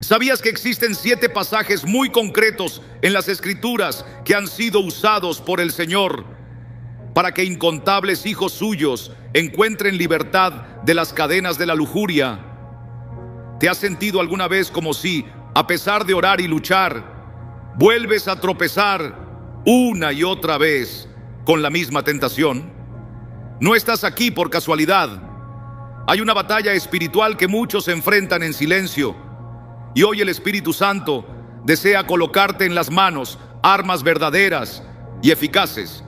¿Sabías que existen 7 pasajes muy concretos en las Escrituras que han sido usados por el Señor para que incontables hijos suyos encuentren libertad de las cadenas de la lujuria? ¿Te has sentido alguna vez como si, a pesar de orar y luchar, vuelves a tropezar una y otra vez con la misma tentación? No estás aquí por casualidad. Hay una batalla espiritual que muchos enfrentan en silencio, y hoy el Espíritu Santo desea colocarte en las manos armas verdaderas y eficaces.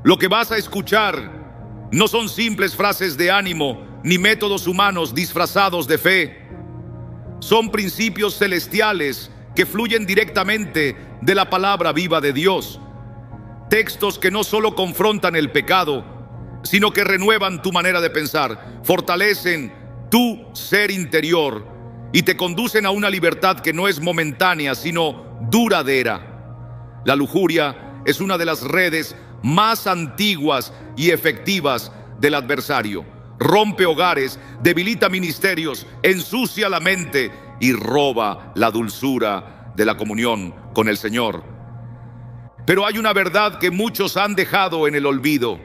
Lo que vas a escuchar no son simples frases de ánimo ni métodos humanos disfrazados de fe. Son principios celestiales que fluyen directamente de la palabra viva de Dios. Textos que no solo confrontan el pecado, sino que renuevan tu manera de pensar, fortalecen tu ser interior y te conducen a una libertad que no es momentánea, sino duradera. La lujuria es una de las redes más antiguas y efectivas del adversario. Rompe hogares, debilita ministerios, ensucia la mente y roba la dulzura de la comunión con el Señor. Pero hay una verdad que muchos han dejado en el olvido.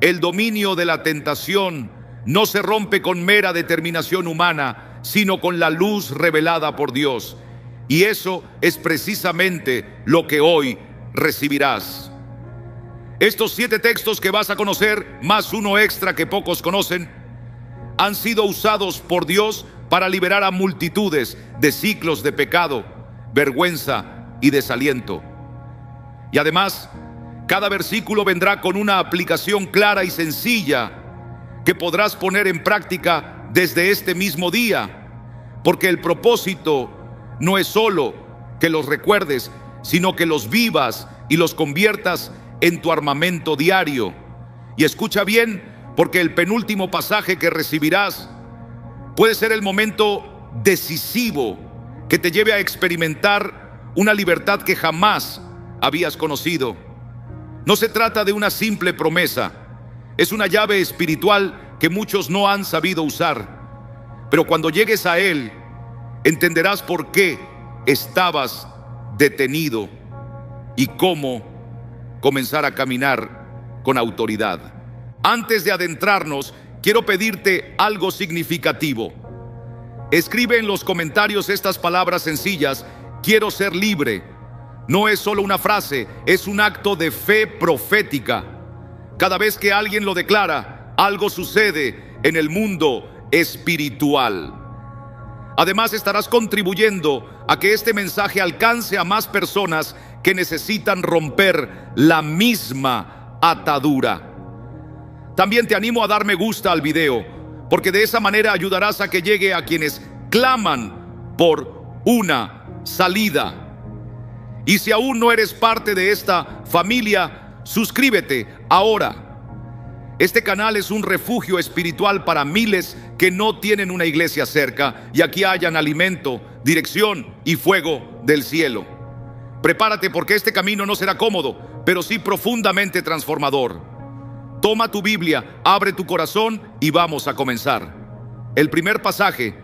El dominio de la tentación no se rompe con mera determinación humana, sino con la luz revelada por Dios. Y eso es precisamente lo que hoy recibirás. Estos 7 textos que vas a conocer, más uno extra que pocos conocen, han sido usados por Dios para liberar a multitudes de ciclos de pecado, vergüenza y desaliento. Y además, cada versículo vendrá con una aplicación clara y sencilla que podrás poner en práctica desde este mismo día, porque el propósito no es solo que los recuerdes, sino que los vivas y los conviertas en tu armamento diario. Y escucha bien, porque el penúltimo pasaje que recibirás puede ser el momento decisivo que te lleve a experimentar una libertad que jamás habías conocido. No se trata de una simple promesa, es una llave espiritual que muchos no han sabido usar. Pero cuando llegues a Él, entenderás por qué estabas detenido y cómo comenzar a caminar con autoridad. Antes de adentrarnos, quiero pedirte algo significativo. Escribe en los comentarios estas palabras sencillas: quiero ser libre. No es solo una frase, es un acto de fe profética. Cada vez que alguien lo declara, algo sucede en el mundo espiritual. Además, estarás contribuyendo a que este mensaje alcance a más personas que necesitan romper la misma atadura. También te animo a dar me gusta al video, porque de esa manera ayudarás a que llegue a quienes claman por una salida. Y si aún no eres parte de esta familia, suscríbete ahora. Este canal es un refugio espiritual para miles que no tienen una iglesia cerca, y aquí hayan alimento, dirección y fuego del cielo. Prepárate, porque este camino no será cómodo, pero sí profundamente transformador. Toma tu Biblia, abre tu corazón y vamos a comenzar. El primer pasaje,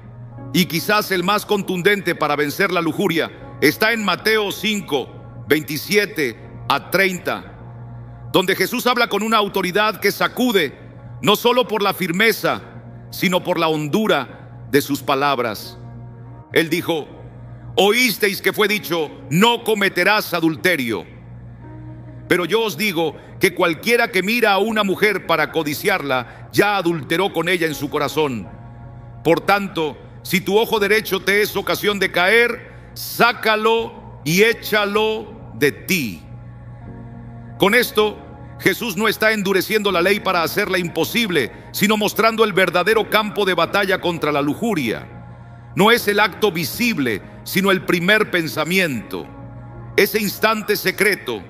y quizás el más contundente para vencer la lujuria, está en Mateo 5, 27 a 30. Donde Jesús habla con una autoridad que sacude, no solo por la firmeza, sino por la hondura de sus palabras. Él dijo: oísteis que fue dicho, no cometerás adulterio. Pero yo os digo que cualquiera que mira a una mujer para codiciarla, ya adulteró con ella en su corazón. Por tanto, si tu ojo derecho te es ocasión de caer, sácalo y échalo de ti. Con esto, Jesús no está endureciendo la ley para hacerla imposible, sino mostrando el verdadero campo de batalla contra la lujuria. No es el acto visible, sino el primer pensamiento. Ese instante secreto,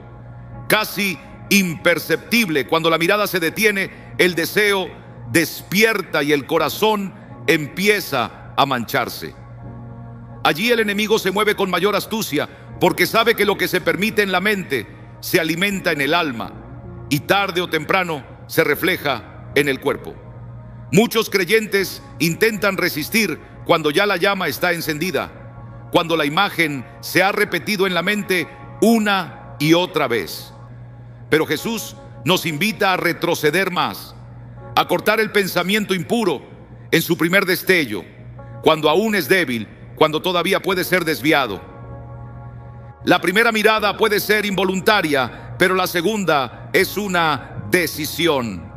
casi imperceptible, cuando la mirada se detiene, el deseo despierta y el corazón empieza a mancharse. Allí el enemigo se mueve con mayor astucia, porque sabe que lo que se permite en la mente se alimenta en el alma y tarde o temprano se refleja en el cuerpo. Muchos creyentes intentan resistir cuando ya la llama está encendida, cuando la imagen se ha repetido en la mente una y otra vez. Pero Jesús nos invita a retroceder más, a cortar el pensamiento impuro en su primer destello, cuando aún es débil, cuando todavía puede ser desviado. La primera mirada puede ser involuntaria, pero la segunda es una decisión.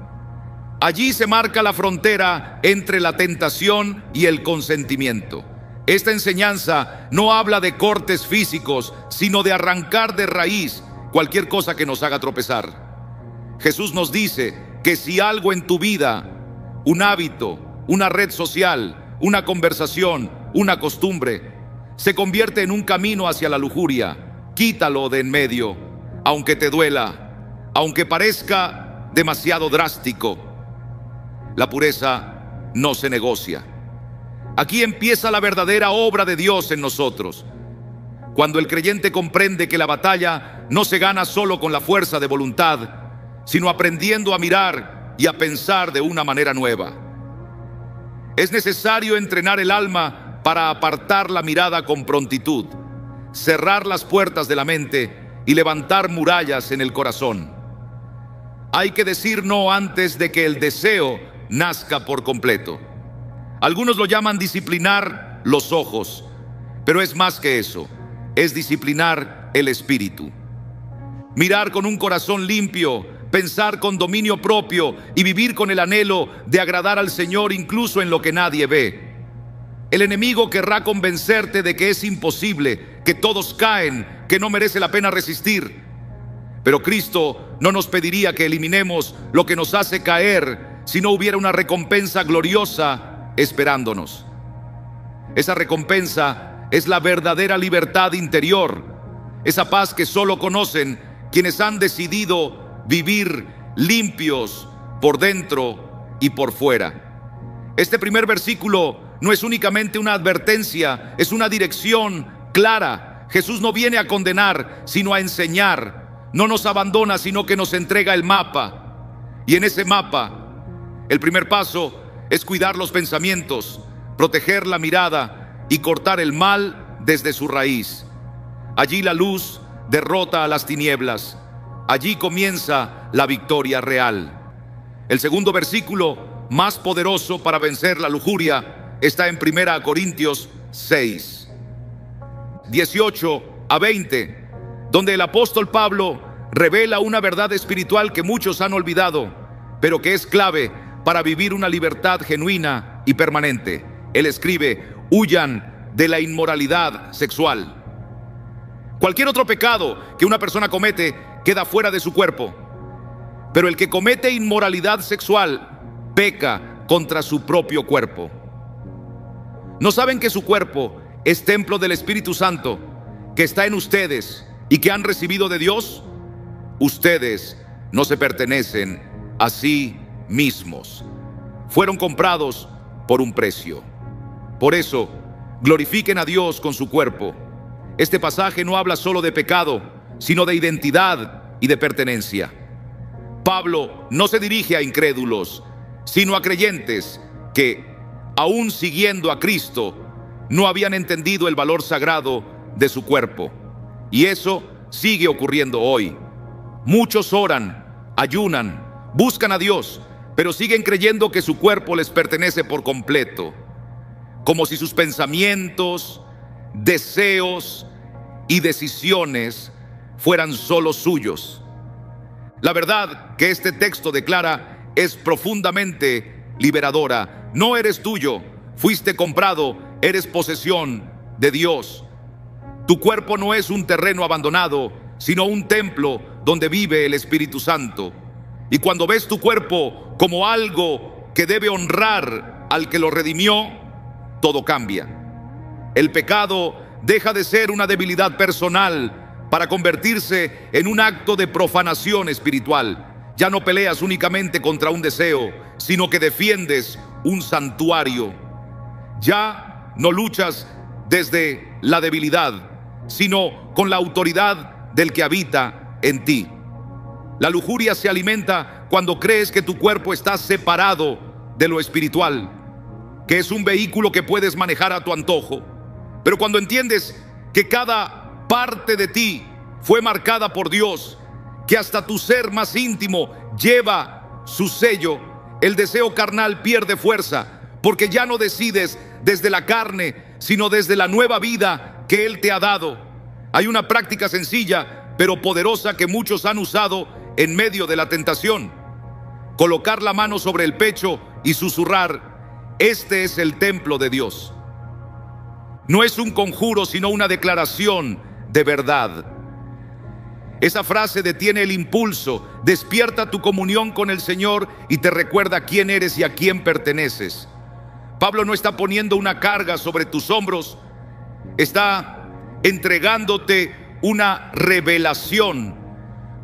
Allí se marca la frontera entre la tentación y el consentimiento. Esta enseñanza no habla de cortes físicos, sino de arrancar de raíz cualquier cosa que nos haga tropezar. Jesús nos dice que si algo en tu vida, un hábito, una red social, una conversación, una costumbre, se convierte en un camino hacia la lujuria, quítalo de en medio, aunque te duela, aunque parezca demasiado drástico. La pureza no se negocia. Aquí empieza la verdadera obra de Dios en nosotros. Cuando el creyente comprende que la batalla no se gana solo con la fuerza de voluntad, sino aprendiendo a mirar y a pensar de una manera nueva. Es necesario entrenar el alma para apartar la mirada con prontitud, cerrar las puertas de la mente y levantar murallas en el corazón. Hay que decir no antes de que el deseo nazca por completo. Algunos lo llaman disciplinar los ojos, pero es más que eso, es disciplinar el espíritu. Mirar con un corazón limpio, pensar con dominio propio y vivir con el anhelo de agradar al Señor incluso en lo que nadie ve. El enemigo querrá convencerte de que es imposible, que todos caen, que no merece la pena resistir. Pero Cristo no nos pediría que eliminemos lo que nos hace caer si no hubiera una recompensa gloriosa esperándonos. Esa recompensa es la verdadera libertad interior, esa paz que solo conocen quienes han decidido vivir limpios por dentro y por fuera. Este primer versículo no es únicamente una advertencia, es una dirección clara. Jesús no viene a condenar, sino a enseñar. No nos abandona, sino que nos entrega el mapa. Y en ese mapa, el primer paso es cuidar los pensamientos, proteger la mirada y cortar el mal desde su raíz. Allí la luz derrota a las tinieblas. Allí comienza la victoria real. El segundo versículo, más poderoso para vencer la lujuria, está en 1 Corintios 6, 18 a 20, donde el apóstol Pablo revela una verdad espiritual que muchos han olvidado, pero que es clave para vivir una libertad genuina y permanente. Él escribe: huyan de la inmoralidad sexual. Cualquier otro pecado que una persona comete queda fuera de su cuerpo, pero el que comete inmoralidad sexual peca contra su propio cuerpo. ¿No saben que su cuerpo es templo del Espíritu Santo, que está en ustedes y que han recibido de Dios? Ustedes no se pertenecen a sí mismos. Fueron comprados por un precio. Por eso, glorifiquen a Dios con su cuerpo. Este pasaje no habla solo de pecado, sino de identidad y de pertenencia. Pablo no se dirige a incrédulos, sino a creyentes que, aún siguiendo a Cristo, no habían entendido el valor sagrado de su cuerpo. Y eso sigue ocurriendo hoy. Muchos oran, ayunan, buscan a Dios, pero siguen creyendo que su cuerpo les pertenece por completo, como si sus pensamientos, deseos y decisiones fueran solo suyos. La verdad que este texto declara es profundamente liberadora. No eres tuyo, fuiste comprado, eres posesión de Dios. Tu cuerpo no es un terreno abandonado, sino un templo donde vive el Espíritu Santo. Y cuando ves tu cuerpo como algo que debe honrar al que lo redimió, todo cambia. El pecado deja de ser una debilidad personal para convertirse en un acto de profanación espiritual. Ya no peleas únicamente contra un deseo, sino que defiendes un santuario. Ya no luchas desde la debilidad, sino con la autoridad del que habita en ti. La lujuria se alimenta cuando crees que tu cuerpo está separado de lo espiritual, que es un vehículo que puedes manejar a tu antojo. Pero cuando entiendes que cada parte de ti fue marcada por Dios, que hasta tu ser más íntimo lleva su sello, el deseo carnal pierde fuerza, porque ya no decides desde la carne, sino desde la nueva vida que Él te ha dado. Hay una práctica sencilla, pero poderosa, que muchos han usado en medio de la tentación: colocar la mano sobre el pecho y susurrar: este es el templo de Dios. No es un conjuro, sino una declaración de verdad. Esa frase detiene el impulso, despierta tu comunión con el Señor y te recuerda quién eres y a quién perteneces. Pablo no está poniendo una carga sobre tus hombros, está entregándote una revelación,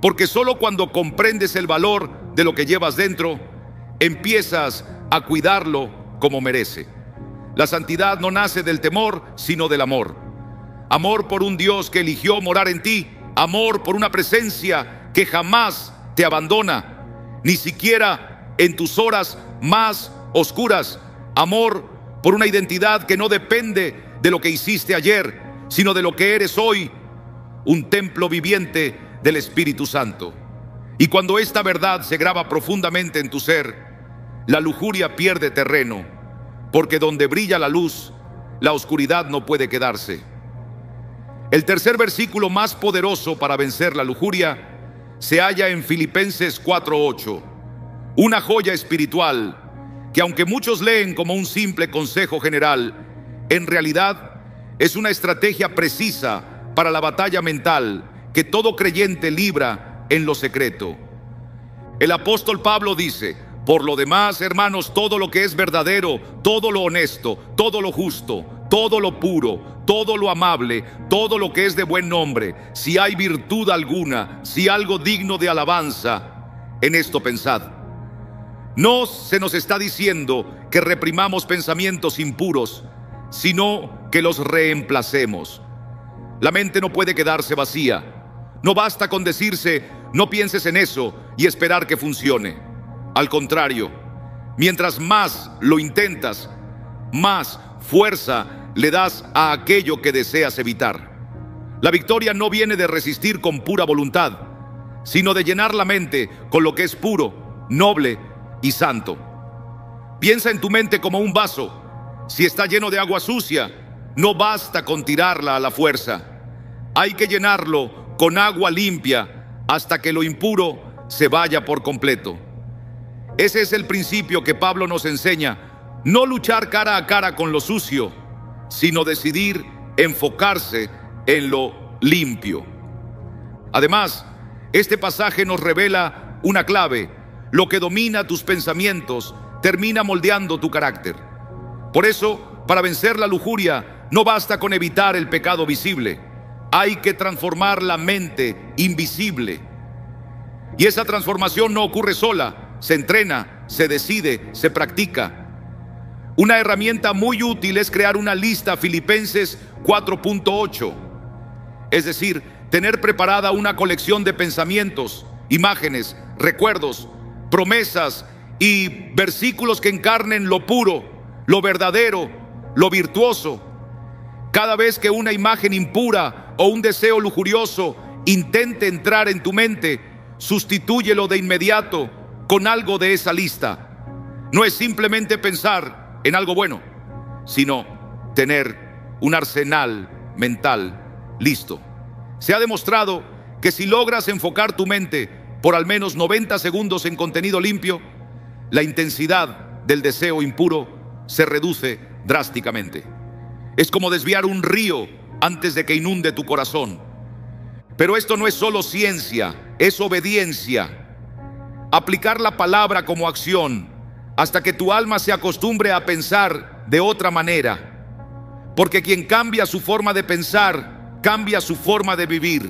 porque solo cuando comprendes el valor de lo que llevas dentro, empiezas a cuidarlo como merece. La santidad no nace del temor, sino del amor. Amor por un Dios que eligió morar en ti. Amor por una presencia que jamás te abandona, ni siquiera en tus horas más oscuras. Amor por una identidad que no depende de lo que hiciste ayer, sino de lo que eres hoy, un templo viviente del Espíritu Santo. Y cuando esta verdad se graba profundamente en tu ser, la lujuria pierde terreno, porque donde brilla la luz, la oscuridad no puede quedarse. El tercer versículo más poderoso para vencer la lujuria se halla en Filipenses 4:8, una joya espiritual que, aunque muchos leen como un simple consejo general, en realidad es una estrategia precisa para la batalla mental que todo creyente libra en lo secreto. El apóstol Pablo dice: por lo demás, hermanos, todo lo que es verdadero, todo lo honesto, todo lo justo, todo lo puro, todo lo amable, todo lo que es de buen nombre, si hay virtud alguna, si algo digno de alabanza, en esto pensad. No se nos está diciendo que reprimamos pensamientos impuros, sino que los reemplacemos. La mente no puede quedarse vacía. No basta con decirse: no pienses en eso, y esperar que funcione. Al contrario, mientras más lo intentas, más fuerza le das a aquello que deseas evitar. La victoria no viene de resistir con pura voluntad, sino de llenar la mente con lo que es puro, noble y santo. Piensa en tu mente como un vaso. Si está lleno de agua sucia, no basta con tirarla a la fuerza. Hay que llenarlo con agua limpia hasta que lo impuro se vaya por completo. Ese es el principio que Pablo nos enseña: no luchar cara a cara con lo sucio, sino decidir enfocarse en lo limpio. Además, este pasaje nos revela una clave: lo que domina tus pensamientos termina moldeando tu carácter. Por eso, para vencer la lujuria, no basta con evitar el pecado visible. Hay que transformar la mente invisible. Y esa transformación no ocurre sola. Se entrena, se decide, se practica. Una herramienta muy útil es crear una lista Filipenses 4.8. Es decir, tener preparada una colección de pensamientos, imágenes, recuerdos, promesas y versículos que encarnen lo puro, lo verdadero, lo virtuoso. Cada vez que una imagen impura o un deseo lujurioso intente entrar en tu mente, sustitúyelo de inmediato con algo de esa lista. No es simplemente pensar en algo bueno, sino tener un arsenal mental listo. Se ha demostrado que si logras enfocar tu mente por al menos 90 segundos en contenido limpio, la intensidad del deseo impuro se reduce drásticamente. Es como desviar un río antes de que inunde tu corazón. Pero esto no es solo ciencia, es obediencia. Aplicar la palabra como acción hasta que tu alma se acostumbre a pensar de otra manera. Porque quien cambia su forma de pensar, cambia su forma de vivir.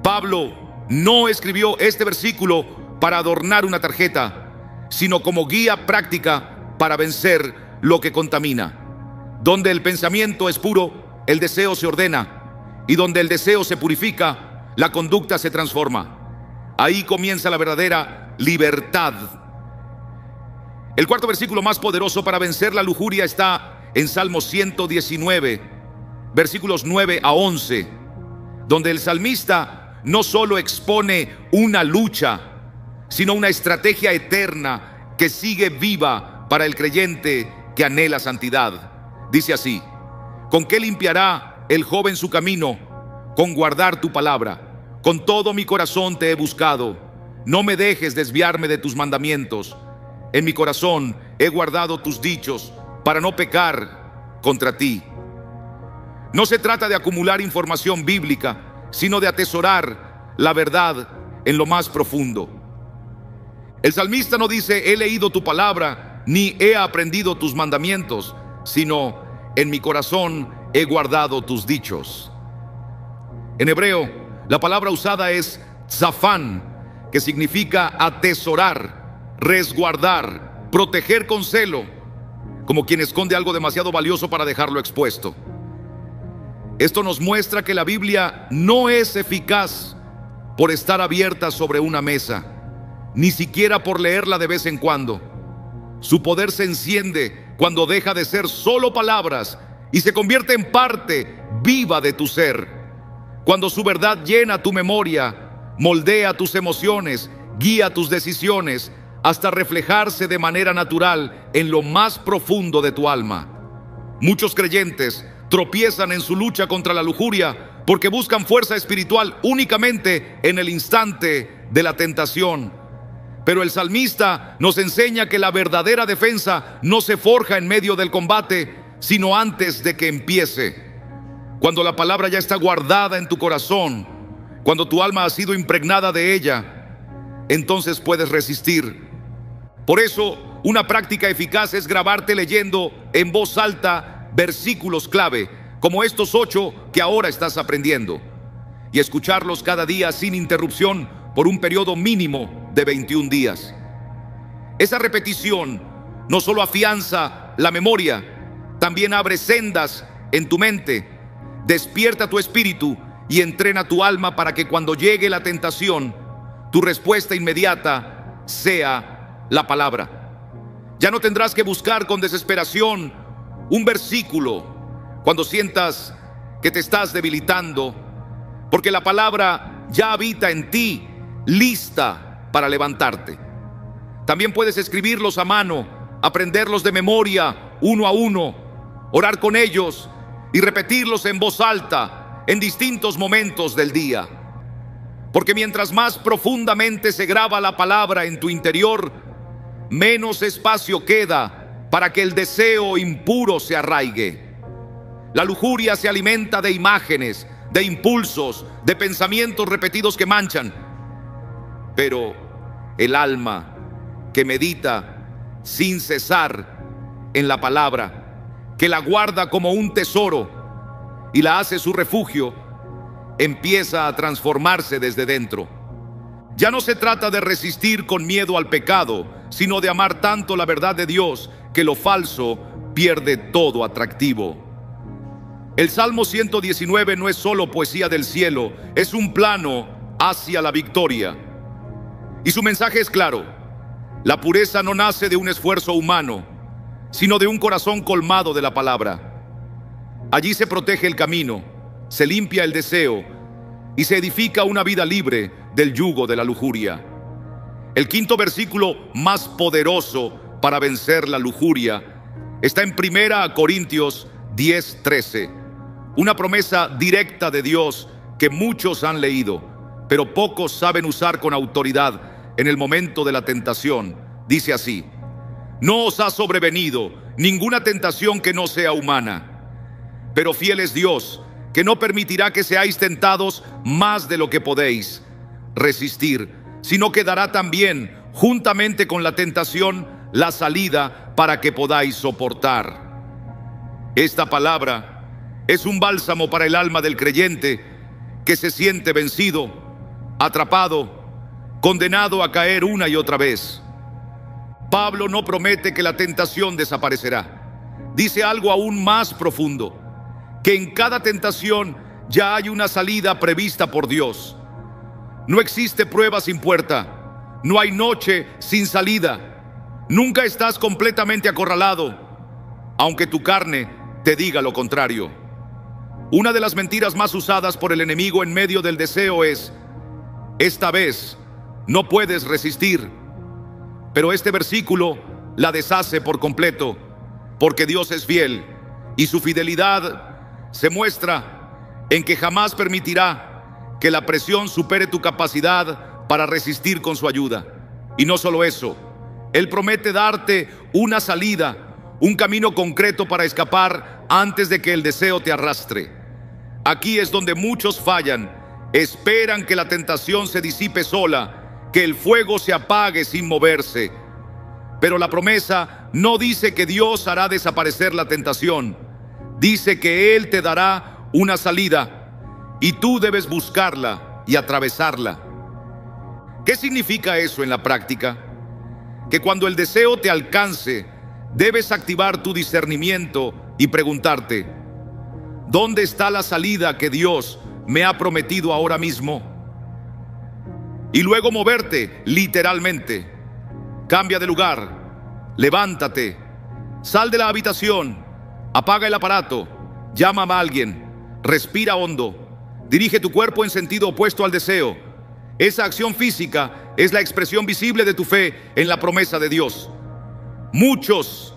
Pablo no escribió este versículo para adornar una tarjeta, sino como guía práctica para vencer lo que contamina. Donde el pensamiento es puro, el deseo se ordena, y donde el deseo se purifica, la conducta se transforma. Ahí comienza la verdadera libertad. El cuarto versículo más poderoso para vencer la lujuria está en Salmo 119, versículos 9 a 11, donde el salmista no solo expone una lucha, sino una estrategia eterna que sigue viva para el creyente que anhela santidad. Dice así: ¿con qué limpiará el joven su camino? Con guardar tu palabra. Con todo mi corazón te he buscado. No me dejes desviarme de tus mandamientos. En mi corazón he guardado tus dichos para no pecar contra ti. No se trata de acumular información bíblica, sino de atesorar la verdad en lo más profundo. El salmista no dice: he leído tu palabra, ni he aprendido tus mandamientos, sino: en mi corazón he guardado tus dichos. En hebreo, la palabra usada es tzafán, que significa atesorar, resguardar, proteger con celo, como quien esconde algo demasiado valioso para dejarlo expuesto. Esto nos muestra que la Biblia no es eficaz por estar abierta sobre una mesa, ni siquiera por leerla de vez en cuando. Su poder se enciende cuando deja de ser solo palabras y se convierte en parte viva de tu ser. Cuando su verdad llena tu memoria, moldea tus emociones, guía tus decisiones, hasta reflejarse de manera natural en lo más profundo de tu alma. Muchos creyentes tropiezan en su lucha contra la lujuria porque buscan fuerza espiritual únicamente en el instante de la tentación. Pero el salmista nos enseña que la verdadera defensa no se forja en medio del combate, sino antes de que empiece. Cuando la palabra ya está guardada en tu corazón, cuando tu alma ha sido impregnada de ella, entonces puedes resistir. Por eso, una práctica eficaz es grabarte leyendo en voz alta versículos clave, como estos 8 que ahora estás aprendiendo, y escucharlos cada día sin interrupción por un periodo mínimo de 21 días. Esa repetición no solo afianza la memoria, también abre sendas en tu mente, despierta tu espíritu y entrena tu alma para que cuando llegue la tentación, tu respuesta inmediata sea la palabra. Ya no tendrás que buscar con desesperación un versículo cuando sientas que te estás debilitando, porque la palabra ya habita en ti, lista para levantarte. También puedes escribirlos a mano, aprenderlos de memoria uno a uno, orar con ellos y repetirlos en voz alta en distintos momentos del día. Porque mientras más profundamente se graba la palabra en tu interior, menos espacio queda para que el deseo impuro se arraigue. La lujuria se alimenta de imágenes, de impulsos, de pensamientos repetidos que manchan. Pero el alma que medita sin cesar en la palabra, que la guarda como un tesoro y la hace su refugio, empieza a transformarse desde dentro. Ya no se trata de resistir con miedo al pecado, sino de amar tanto la verdad de Dios que lo falso pierde todo atractivo. El Salmo 119 no es solo poesía del cielo, es un plano hacia la victoria. Y su mensaje es claro: la pureza no nace de un esfuerzo humano, sino de un corazón colmado de la palabra. Allí se protege el camino, se limpia el deseo y se edifica una vida libre del yugo de la lujuria. El quinto versículo más poderoso para vencer la lujuria está en 1 Corintios 10:13, una promesa directa de Dios que muchos han leído, pero pocos saben usar con autoridad en el momento de la tentación. Dice así: no os ha sobrevenido ninguna tentación que no sea humana, pero fiel es Dios, que no permitirá que seáis tentados más de lo que podéis resistir, sino que dará también, juntamente con la tentación, la salida para que podáis soportar. Esta palabra es un bálsamo para el alma del creyente que se siente vencido, atrapado, condenado a caer una y otra vez. Pablo no promete que la tentación desaparecerá. Dice algo aún más profundo: que en cada tentación ya hay una salida prevista por Dios. No existe prueba sin puerta, no hay noche sin salida. Nunca estás completamente acorralado, aunque tu carne te diga lo contrario. Una de las mentiras más usadas por el enemigo en medio del deseo es: esta vez no puedes resistir. Pero este versículo la deshace por completo, porque Dios es fiel y su fidelidad se muestra en que jamás permitirá que la presión supere tu capacidad para resistir con su ayuda. Y no solo eso, Él promete darte una salida, un camino concreto para escapar antes de que el deseo te arrastre. Aquí es donde muchos fallan. Esperan que la tentación se disipe sola, que el fuego se apague sin moverse. Pero la promesa no dice que Dios hará desaparecer la tentación. Dice que Él te dará una salida y tú debes buscarla y atravesarla. ¿Qué significa eso en la práctica? Que cuando el deseo te alcance, debes activar tu discernimiento y preguntarte: ¿dónde está la salida que Dios me ha prometido ahora mismo? Y luego moverte, literalmente. Cambia de lugar, levántate, sal de la habitación, apaga el aparato, llama a alguien, respira hondo, dirige tu cuerpo en sentido opuesto al deseo. Esa acción física es la expresión visible de tu fe en la promesa de Dios. Muchos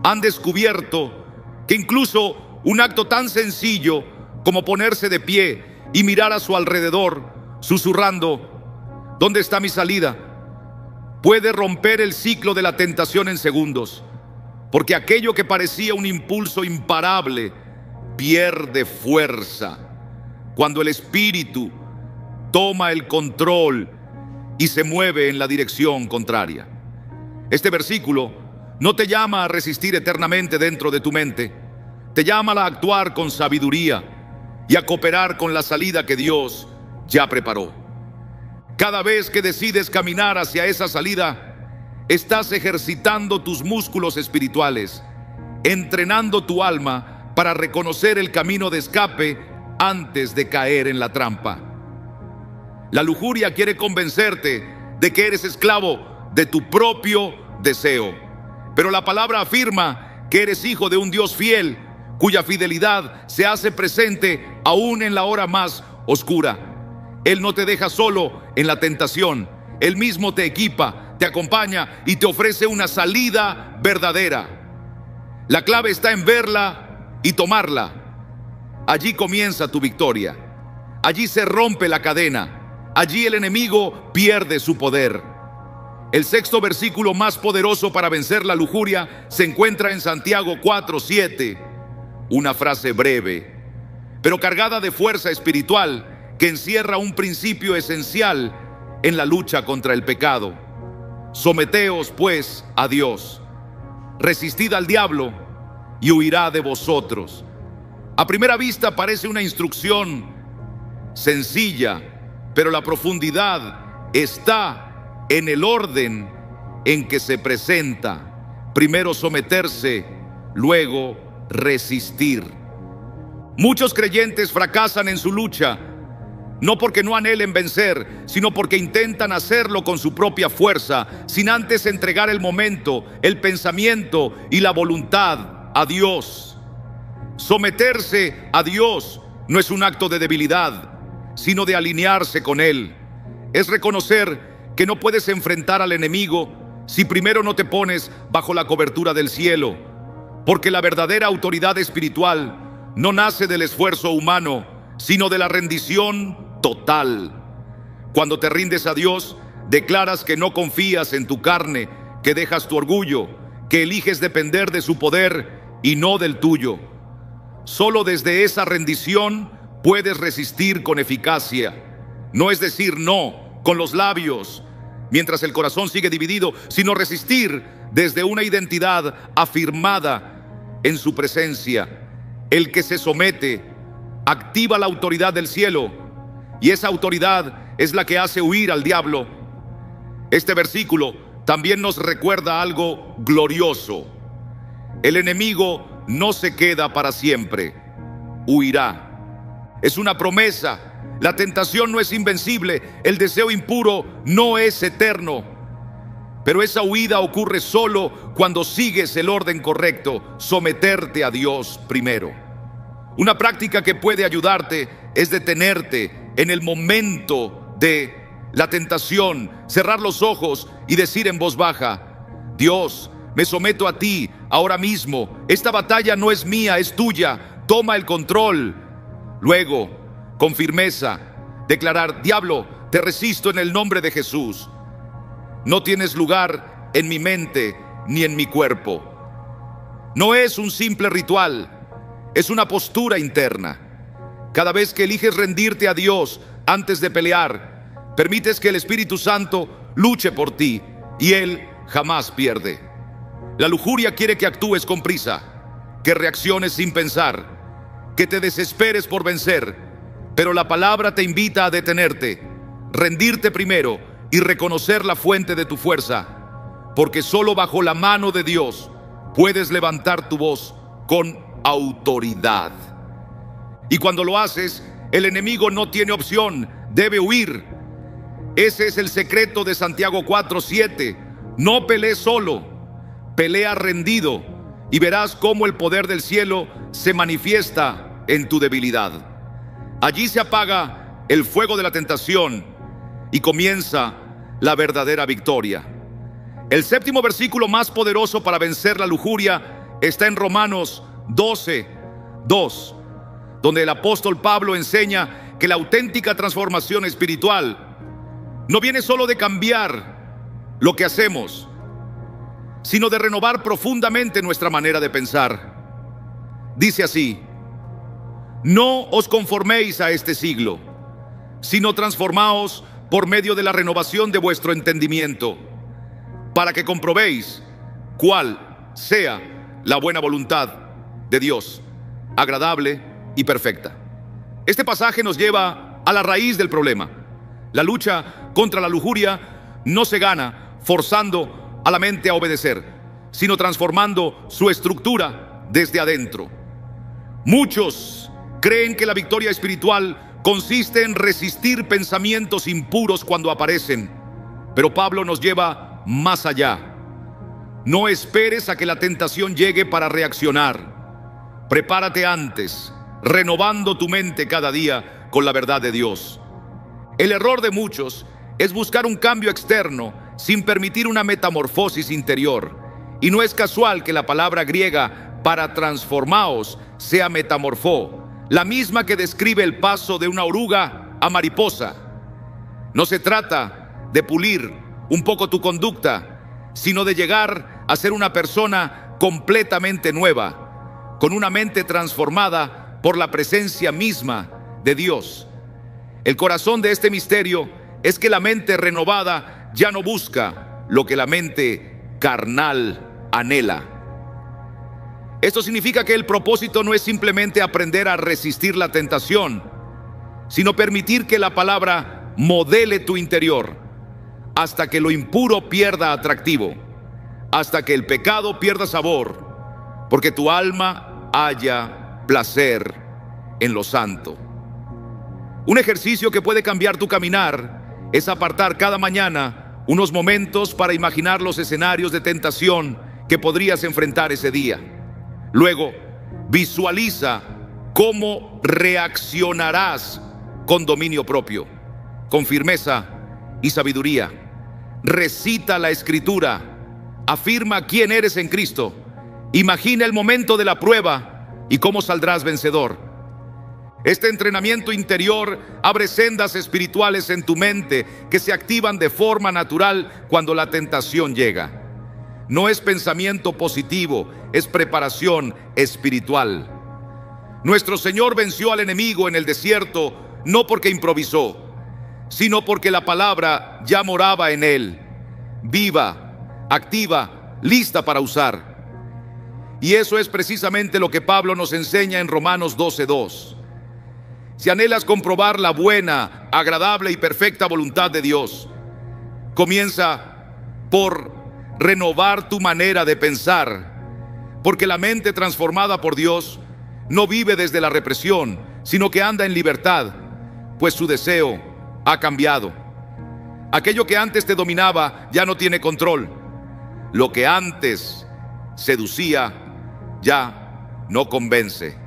han descubierto que incluso un acto tan sencillo como ponerse de pie y mirar a su alrededor, susurrando: ¿dónde está mi salida?, puede romper el ciclo de la tentación en segundos, porque aquello que parecía un impulso imparable pierde fuerza cuando el Espíritu toma el control y se mueve en la dirección contraria. Este versículo no te llama a resistir eternamente dentro de tu mente, te llama a actuar con sabiduría y a cooperar con la salida que Dios ya preparó. Cada vez que decides caminar hacia esa salida, estás ejercitando tus músculos espirituales, entrenando tu alma para reconocer el camino de escape antes de caer en la trampa. La lujuria quiere convencerte de que eres esclavo de tu propio deseo, pero la palabra afirma que eres hijo de un Dios fiel, cuya fidelidad se hace presente aún en la hora más oscura. Él no te deja solo en la tentación. Él mismo te equipa, te acompaña y te ofrece una salida verdadera. La clave está en verla y tomarla. Allí comienza tu victoria. Allí se rompe la cadena. Allí el enemigo pierde su poder. El sexto versículo más poderoso para vencer la lujuria se encuentra en Santiago 4:7. Una frase breve, pero cargada de fuerza espiritual, que encierra un principio esencial en la lucha contra el pecado. Someteos pues a Dios, resistid al diablo y huirá de vosotros. A primera vista parece una instrucción sencilla, pero la profundidad está en el orden en que se presenta. Primero someterse, luego resistir. Muchos creyentes fracasan en su lucha, no porque no anhelen vencer, sino porque intentan hacerlo con su propia fuerza, sin antes entregar el momento, el pensamiento y la voluntad a Dios. Someterse a Dios no es un acto de debilidad, sino de alinearse con Él. Es reconocer que no puedes enfrentar al enemigo si primero no te pones bajo la cobertura del cielo, porque la verdadera autoridad espiritual no nace del esfuerzo humano, sino de la rendición total. Cuando te rindes a Dios, declaras que no confías en tu carne, que dejas tu orgullo, que eliges depender de su poder y no del tuyo. Solo desde esa rendición puedes resistir con eficacia. No es decir no con los labios mientras el corazón sigue dividido, sino resistir desde una identidad afirmada en su presencia. El que se somete activa la autoridad del cielo, y esa autoridad es la que hace huir al diablo. Este versículo también nos recuerda algo glorioso. El enemigo no se queda para siempre, huirá. Es una promesa. La tentación no es invencible, el deseo impuro no es eterno. Pero esa huida ocurre solo cuando sigues el orden correcto: someterte a Dios primero. Una práctica que puede ayudarte es detenerte en el momento de la tentación, cerrar los ojos y decir en voz baja: Dios, me someto a ti ahora mismo. Esta batalla no es mía, es tuya. Toma el control. Luego, con firmeza, declarar: diablo, te resisto en el nombre de Jesús. No tienes lugar en mi mente ni en mi cuerpo. No es un simple ritual, es una postura interna. Cada vez que eliges rendirte a Dios antes de pelear, permites que el Espíritu Santo luche por ti y Él jamás pierde. La lujuria quiere que actúes con prisa, que reacciones sin pensar, que te desesperes por vencer, pero la palabra te invita a detenerte, rendirte primero y reconocer la fuente de tu fuerza, porque solo bajo la mano de Dios puedes levantar tu voz con autoridad. Y cuando lo haces, el enemigo no tiene opción, debe huir. Ese es el secreto de Santiago 4:7. No pelees solo, pelea rendido, y verás cómo el poder del cielo se manifiesta en tu debilidad. Allí se apaga el fuego de la tentación y comienza la verdadera victoria. El séptimo versículo más poderoso para vencer la lujuria está en Romanos 12:2, donde el apóstol Pablo enseña que la auténtica transformación espiritual no viene solo de cambiar lo que hacemos, sino de renovar profundamente nuestra manera de pensar. Dice así: no os conforméis a este siglo, sino transformaos por medio de la renovación de vuestro entendimiento, para que comprobéis cuál sea la buena voluntad de Dios, agradable y perfecta. Este pasaje nos lleva a la raíz del problema. La lucha contra la lujuria no se gana forzando a la mente a obedecer, sino transformando su estructura desde adentro. Muchos creen que la victoria espiritual consiste en resistir pensamientos impuros cuando aparecen, pero Pablo nos lleva más allá. No esperes a que la tentación llegue para reaccionar. Prepárate antes, renovando tu mente cada día con la verdad de Dios. El error de muchos es buscar un cambio externo sin permitir una metamorfosis interior. Y no es casual que la palabra griega para transformaos sea metamorfó, la misma que describe el paso de una oruga a mariposa. No se trata de pulir un poco tu conducta, sino de llegar a ser una persona completamente nueva, con una mente transformada por la presencia misma de Dios. El corazón de este misterio es que la mente renovada ya no busca lo que la mente carnal anhela. Esto significa que el propósito no es simplemente aprender a resistir la tentación, sino permitir que la palabra modele tu interior hasta que lo impuro pierda atractivo, hasta que el pecado pierda sabor, porque tu alma haya placer en lo santo. Un ejercicio que puede cambiar tu caminar es apartar cada mañana unos momentos para imaginar los escenarios de tentación que podrías enfrentar ese día. Luego, visualiza cómo reaccionarás con dominio propio, con firmeza y sabiduría. Recita la Escritura, afirma quién eres en Cristo, imagina el momento de la prueba y cómo saldrás vencedor. Este entrenamiento interior abre sendas espirituales en tu mente que se activan de forma natural cuando la tentación llega. No es pensamiento positivo, es preparación espiritual. Nuestro Señor venció al enemigo en el desierto no porque improvisó, sino porque la palabra ya moraba en él, viva, activa, lista para usar. Y eso es precisamente lo que Pablo nos enseña en Romanos 12:2. Si anhelas comprobar la buena, agradable y perfecta voluntad de Dios, comienza por renovar tu manera de pensar, porque la mente transformada por Dios no vive desde la represión, sino que anda en libertad, pues su deseo ha cambiado. Aquello que antes te dominaba ya no tiene control. Lo que antes seducía ya no convence.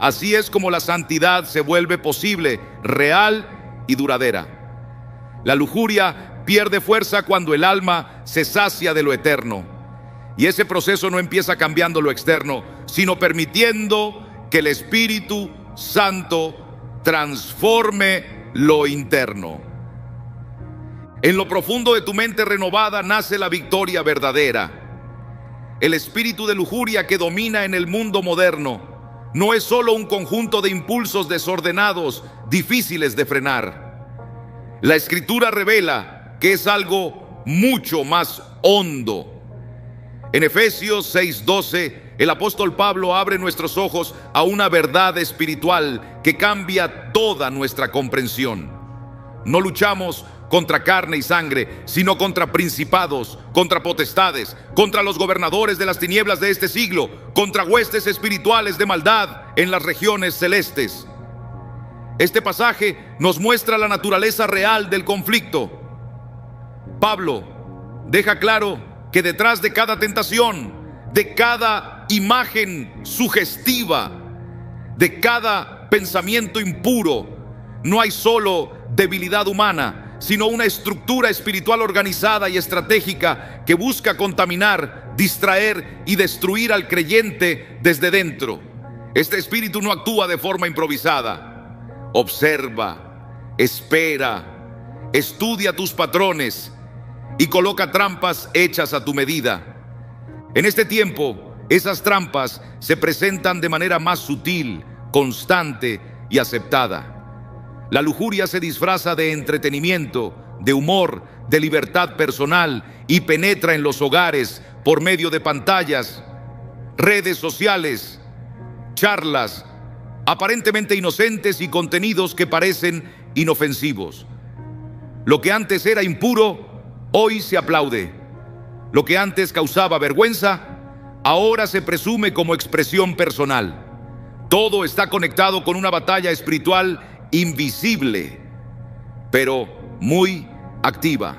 Así es como la santidad se vuelve posible, real y duradera. La lujuria pierde fuerza cuando el alma se sacia de lo eterno. Y ese proceso no empieza cambiando lo externo, sino permitiendo que el Espíritu Santo transforme lo interno. En lo profundo de tu mente renovada nace la victoria verdadera. El espíritu de lujuria que domina en el mundo moderno no es solo un conjunto de impulsos desordenados, difíciles de frenar. La Escritura revela que es algo mucho más hondo. En Efesios 6:12, el apóstol Pablo abre nuestros ojos a una verdad espiritual que cambia toda nuestra comprensión. No luchamos contra carne y sangre, sino contra principados, contra potestades, contra los gobernadores de las tinieblas de este siglo, contra huestes espirituales de maldad en las regiones celestes. Este pasaje nos muestra la naturaleza real del conflicto. Pablo deja claro que detrás de cada tentación, de cada imagen sugestiva, de cada pensamiento impuro, no hay solo debilidad humana, sino una estructura espiritual organizada y estratégica que busca contaminar, distraer y destruir al creyente desde dentro. Este espíritu no actúa de forma improvisada. Observa, espera, estudia tus patrones y coloca trampas hechas a tu medida. En este tiempo, esas trampas se presentan de manera más sutil, constante y aceptada. La lujuria se disfraza de entretenimiento, de humor, de libertad personal y penetra en los hogares por medio de pantallas, redes sociales, charlas aparentemente inocentes y contenidos que parecen inofensivos. Lo que antes era impuro, hoy se aplaude. Lo que antes causaba vergüenza, ahora se presume como expresión personal. Todo está conectado con una batalla espiritual invisible, pero muy activa.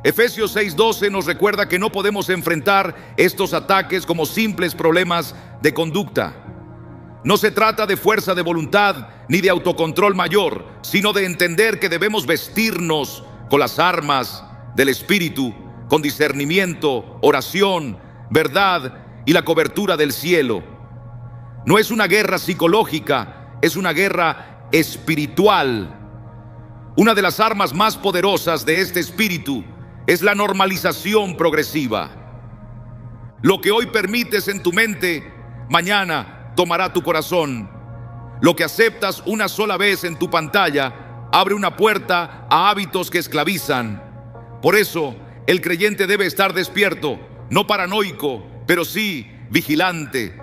Efesios 6:12 nos recuerda que no podemos enfrentar estos ataques como simples problemas de conducta. No se trata de fuerza de voluntad ni de autocontrol mayor, sino de entender que debemos vestirnos con las armas del Espíritu, con discernimiento, oración, verdad y la cobertura del cielo. No es una guerra psicológica, es una guerra espiritual. Una de las armas más poderosas de este espíritu es la normalización progresiva. Lo que hoy permites en tu mente, mañana tomará tu corazón. Lo que aceptas una sola vez en tu pantalla abre una puerta a hábitos que esclavizan. Por eso, el creyente debe estar despierto, no paranoico, pero sí vigilante.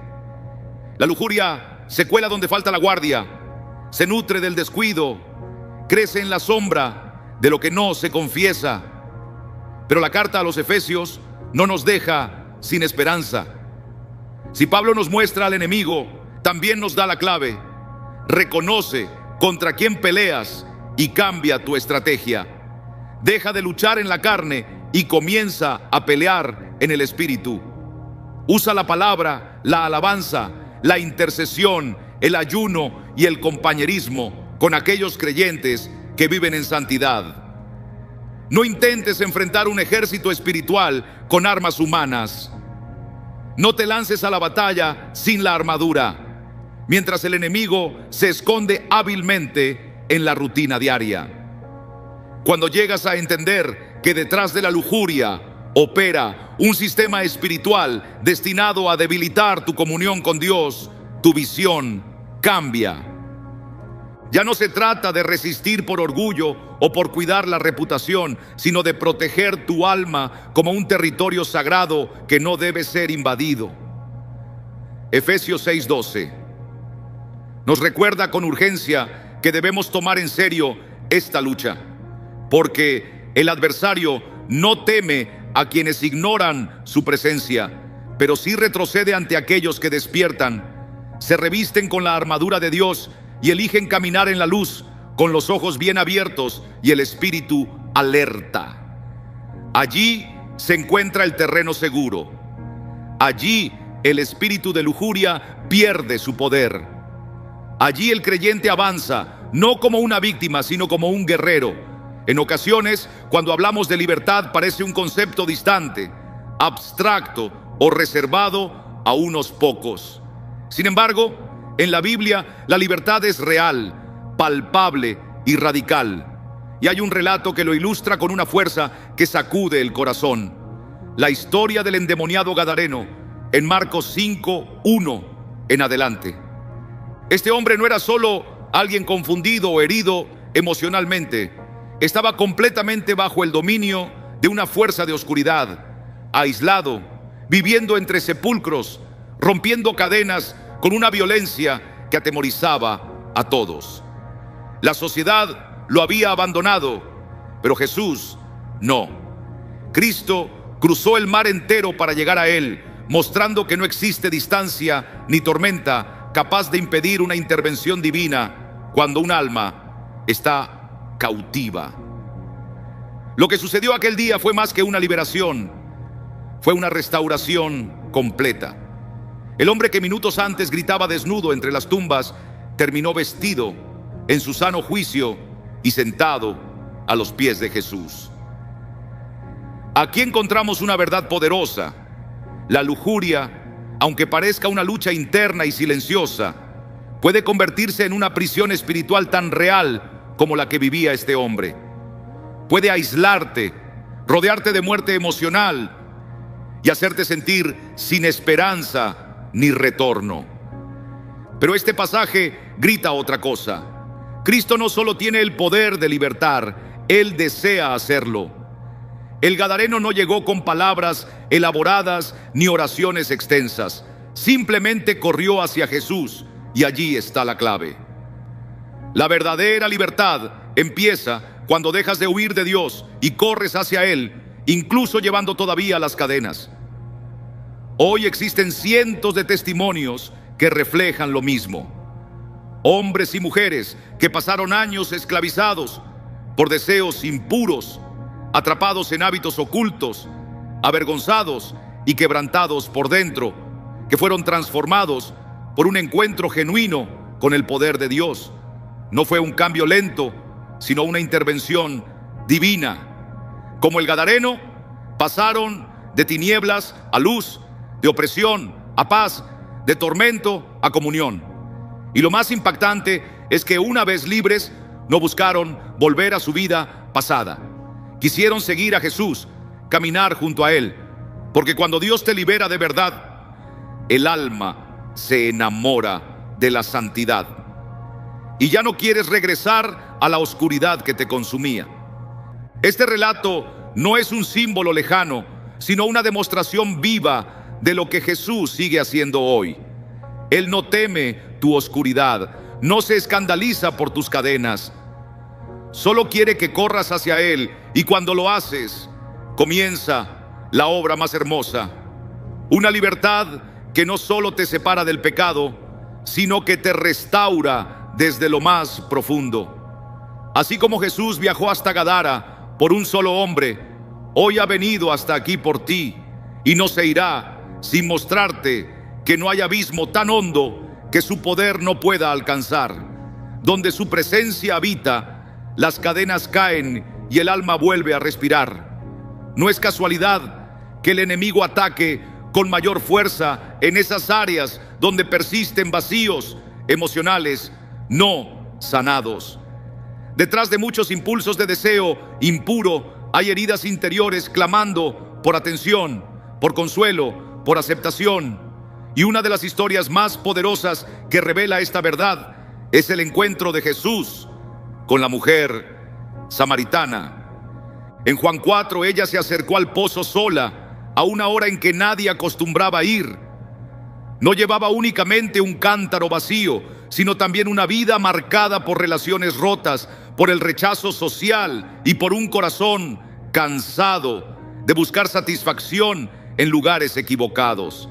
La lujuria se cuela donde falta la guardia, se nutre del descuido, crece en la sombra de lo que no se confiesa. Pero la carta a los Efesios no nos deja sin esperanza. Si Pablo nos muestra al enemigo, también nos da la clave. Reconoce contra quién peleas y cambia tu estrategia. Deja de luchar en la carne y comienza a pelear en el espíritu. Usa la palabra, la alabanza, la intercesión, el ayuno y el compañerismo con aquellos creyentes que viven en santidad. No intentes enfrentar un ejército espiritual con armas humanas. No te lances a la batalla sin la armadura, mientras el enemigo se esconde hábilmente en la rutina diaria. Cuando llegas a entender que detrás de la lujuria opera un sistema espiritual destinado a debilitar tu comunión con Dios, tu visión cambia. Ya no se trata de resistir por orgullo o por cuidar la reputación, sino de proteger tu alma como un territorio sagrado que no debe ser invadido. Efesios 6:12 nos recuerda con urgencia que debemos tomar en serio esta lucha, porque el adversario no teme a quienes ignoran su presencia, pero sí retrocede ante aquellos que despiertan, se revisten con la armadura de Dios y eligen caminar en la luz, con los ojos bien abiertos y el espíritu alerta. Allí se encuentra el terreno seguro. Allí el espíritu de lujuria pierde su poder. Allí el creyente avanza, no como una víctima, sino como un guerrero. En ocasiones, cuando hablamos de libertad, parece un concepto distante, abstracto o reservado a unos pocos. Sin embargo, en la Biblia, la libertad es real, palpable y radical. Y hay un relato que lo ilustra con una fuerza que sacude el corazón. La historia del endemoniado gadareno, en Marcos 5:1 en adelante. Este hombre no era solo alguien confundido o herido emocionalmente. Estaba completamente bajo el dominio de una fuerza de oscuridad, aislado, viviendo entre sepulcros, rompiendo cadenas con una violencia que atemorizaba a todos. La sociedad lo había abandonado, pero Jesús no. Cristo cruzó el mar entero para llegar a él, mostrando que no existe distancia ni tormenta capaz de impedir una intervención divina cuando un alma está cautiva. Lo que sucedió aquel día fue más que una liberación, fue una restauración completa. El hombre que minutos antes gritaba desnudo entre las tumbas, terminó vestido en su sano juicio y sentado a los pies de Jesús. Aquí encontramos una verdad poderosa. La lujuria, aunque parezca una lucha interna y silenciosa, puede convertirse en una prisión espiritual tan real como la que vivía este hombre. Puede aislarte, rodearte de muerte emocional y hacerte sentir sin esperanza ni retorno. Pero este pasaje grita otra cosa. Cristo no solo tiene el poder de libertar, Él desea hacerlo. El gadareno no llegó con palabras elaboradas ni oraciones extensas. Simplemente corrió hacia Jesús y allí está la clave. La verdadera libertad empieza cuando dejas de huir de Dios y corres hacia Él, incluso llevando todavía las cadenas. Hoy existen cientos de testimonios que reflejan lo mismo. Hombres y mujeres que pasaron años esclavizados por deseos impuros, atrapados en hábitos ocultos, avergonzados y quebrantados por dentro, que fueron transformados por un encuentro genuino con el poder de Dios. No fue un cambio lento, sino una intervención divina. Como el gadareno, pasaron de tinieblas a luz, de opresión a paz, de tormento a comunión. Y lo más impactante es que una vez libres, no buscaron volver a su vida pasada. Quisieron seguir a Jesús, caminar junto a Él, porque cuando Dios te libera de verdad, el alma se enamora de la santidad. Y ya no quieres regresar a la oscuridad que te consumía. Este relato no es un símbolo lejano, sino una demostración viva de lo que Jesús sigue haciendo hoy. Él no teme tu oscuridad, no se escandaliza por tus cadenas. Solo quiere que corras hacia Él, y cuando lo haces, comienza la obra más hermosa. Una libertad que no solo te separa del pecado, sino que te restaura desde lo más profundo. Así como Jesús viajó hasta Gadara por un solo hombre, hoy ha venido hasta aquí por ti, y no se irá sin mostrarte que no hay abismo tan hondo que su poder no pueda alcanzar. Donde su presencia habita, las cadenas caen y el alma vuelve a respirar. No es casualidad que el enemigo ataque con mayor fuerza en esas áreas donde persisten vacíos emocionales no sanados. Detrás de muchos impulsos de deseo impuro hay heridas interiores clamando por atención, por consuelo, por aceptación. Y una de las historias más poderosas que revela esta verdad es el encuentro de Jesús con la mujer samaritana. En Juan 4, ella se acercó al pozo sola, a una hora en que nadie acostumbraba ir. No llevaba únicamente un cántaro vacío, sino también una vida marcada por relaciones rotas, por el rechazo social y por un corazón cansado de buscar satisfacción en lugares equivocados.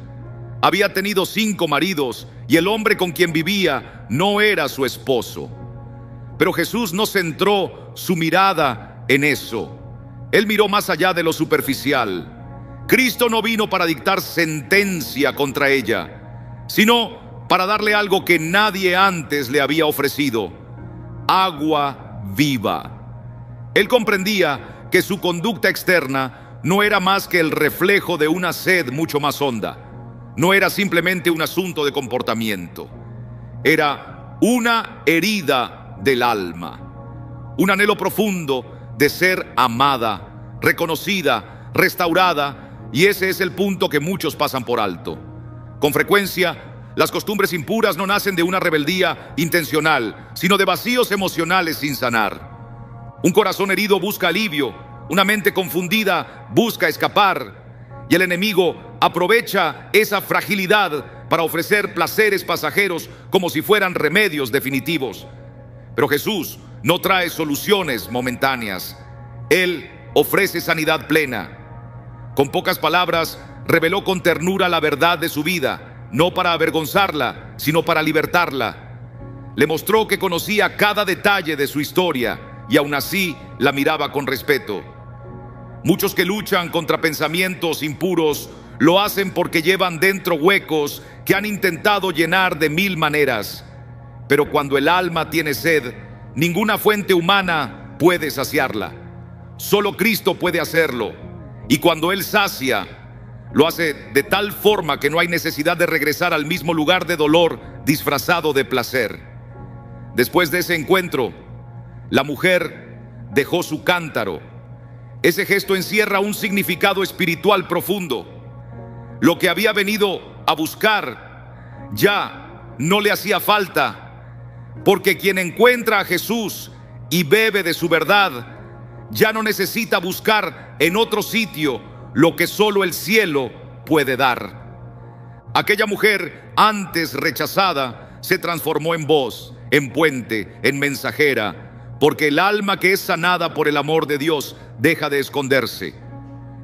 Había tenido 5 maridos y el hombre con quien vivía no era su esposo. Pero Jesús no centró su mirada en eso. Él miró más allá de lo superficial. Cristo no vino para dictar sentencia contra ella, sino para darle algo que nadie antes le había ofrecido: agua viva. Él comprendía que su conducta externa no era más que el reflejo de una sed mucho más honda. No era simplemente un asunto de comportamiento. Era una herida del alma, un anhelo profundo de ser amada, reconocida, restaurada, y ese es el punto que muchos pasan por alto. Con frecuencia, las costumbres impuras no nacen de una rebeldía intencional, sino de vacíos emocionales sin sanar. Un corazón herido busca alivio, una mente confundida busca escapar, y el enemigo aprovecha esa fragilidad para ofrecer placeres pasajeros como si fueran remedios definitivos. Pero Jesús no trae soluciones momentáneas. Él ofrece sanidad plena. Con pocas palabras, reveló con ternura la verdad de su vida, no para avergonzarla, sino para libertarla. Le mostró que conocía cada detalle de su historia y aún así la miraba con respeto. Muchos que luchan contra pensamientos impuros lo hacen porque llevan dentro huecos que han intentado llenar de mil maneras. Pero cuando el alma tiene sed, ninguna fuente humana puede saciarla. Solo Cristo puede hacerlo. Y cuando Él sacia, lo hace de tal forma que no hay necesidad de regresar al mismo lugar de dolor disfrazado de placer. Después de ese encuentro, la mujer dejó su cántaro. Ese gesto encierra un significado espiritual profundo. Lo que había venido a buscar ya no le hacía falta, porque quien encuentra a Jesús y bebe de su verdad, ya no necesita buscar en otro sitio lo que solo el cielo puede dar. Aquella mujer, antes rechazada, se transformó en voz, en puente, en mensajera, porque el alma que es sanada por el amor de Dios deja de esconderse.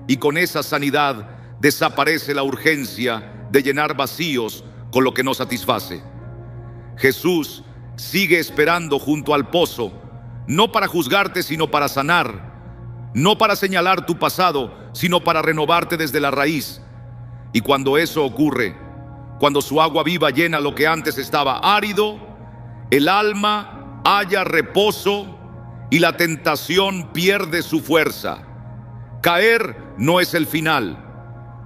Y con esa sanidad desaparece la urgencia de llenar vacíos con lo que no satisface. Jesús sigue esperando junto al pozo, no para juzgarte, sino para sanar, no para señalar tu pasado, sino para renovarte desde la raíz. Y cuando eso ocurre, cuando su agua viva llena lo que antes estaba árido, el alma halla reposo y la tentación pierde su fuerza. Caer no es el final.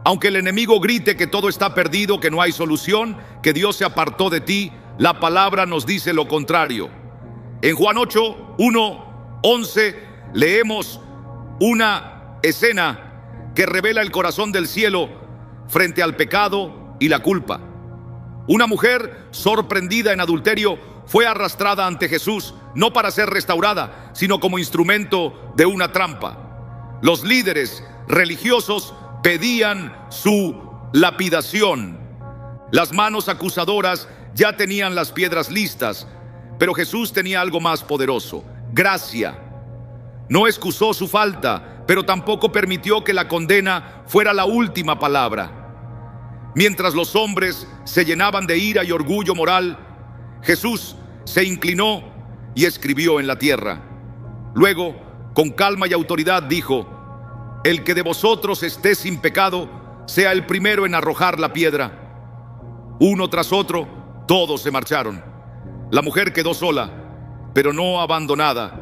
Aunque el enemigo grite que todo está perdido, que no hay solución, que Dios se apartó de ti, la palabra nos dice lo contrario. En Juan 8, 1, 11 leemos una escena que revela el corazón del cielo frente al pecado y la culpa. Una mujer sorprendida en adulterio fue arrastrada ante Jesús, no para ser restaurada, sino como instrumento de una trampa. Los líderes religiosos pedían su lapidación. Las manos acusadoras ya tenían las piedras listas, pero Jesús tenía algo más poderoso: gracia. No excusó su falta, pero tampoco permitió que la condena fuera la última palabra. Mientras los hombres se llenaban de ira y orgullo moral, Jesús se inclinó y escribió en la tierra. Luego, con calma y autoridad dijo: el que de vosotros esté sin pecado, sea el primero en arrojar la piedra. Uno tras otro, todos se marcharon. La mujer quedó sola, pero no abandonada.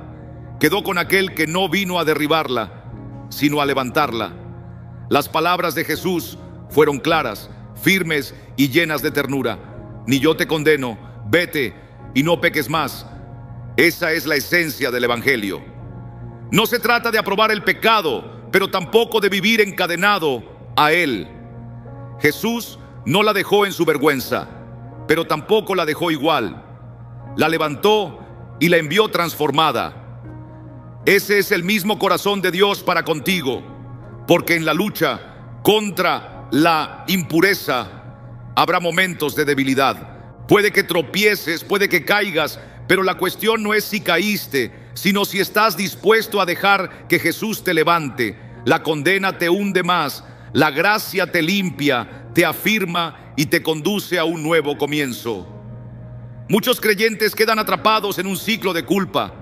Quedó con aquel que no vino a derribarla, sino a levantarla. Las palabras de Jesús fueron claras, firmes y llenas de ternura. Ni yo te condeno, vete y no peques más. Esa es la esencia del Evangelio. No se trata de aprobar el pecado, pero tampoco de vivir encadenado a él. Jesús no la dejó en su vergüenza, pero tampoco la dejó igual. La levantó y la envió transformada. Ese es el mismo corazón de Dios para contigo, porque en la lucha contra la impureza habrá momentos de debilidad. Puede que tropieces, puede que caigas, pero la cuestión no es si caíste, sino si estás dispuesto a dejar que Jesús te levante. La condena te hunde más, la gracia te limpia, te afirma y te conduce a un nuevo comienzo. Muchos creyentes quedan atrapados en un ciclo de culpa.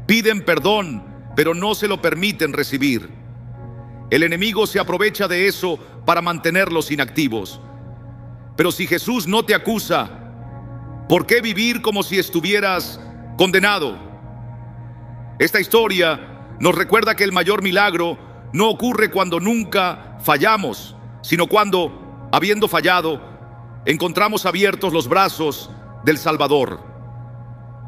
Piden perdón, pero no se lo permiten recibir. El enemigo se aprovecha de eso para mantenerlos inactivos. Pero si Jesús no te acusa, ¿Por qué vivir como si estuvieras condenado? Esta historia nos recuerda que el mayor milagro no ocurre cuando nunca fallamos, sino cuando, habiendo fallado, encontramos abiertos los brazos del Salvador.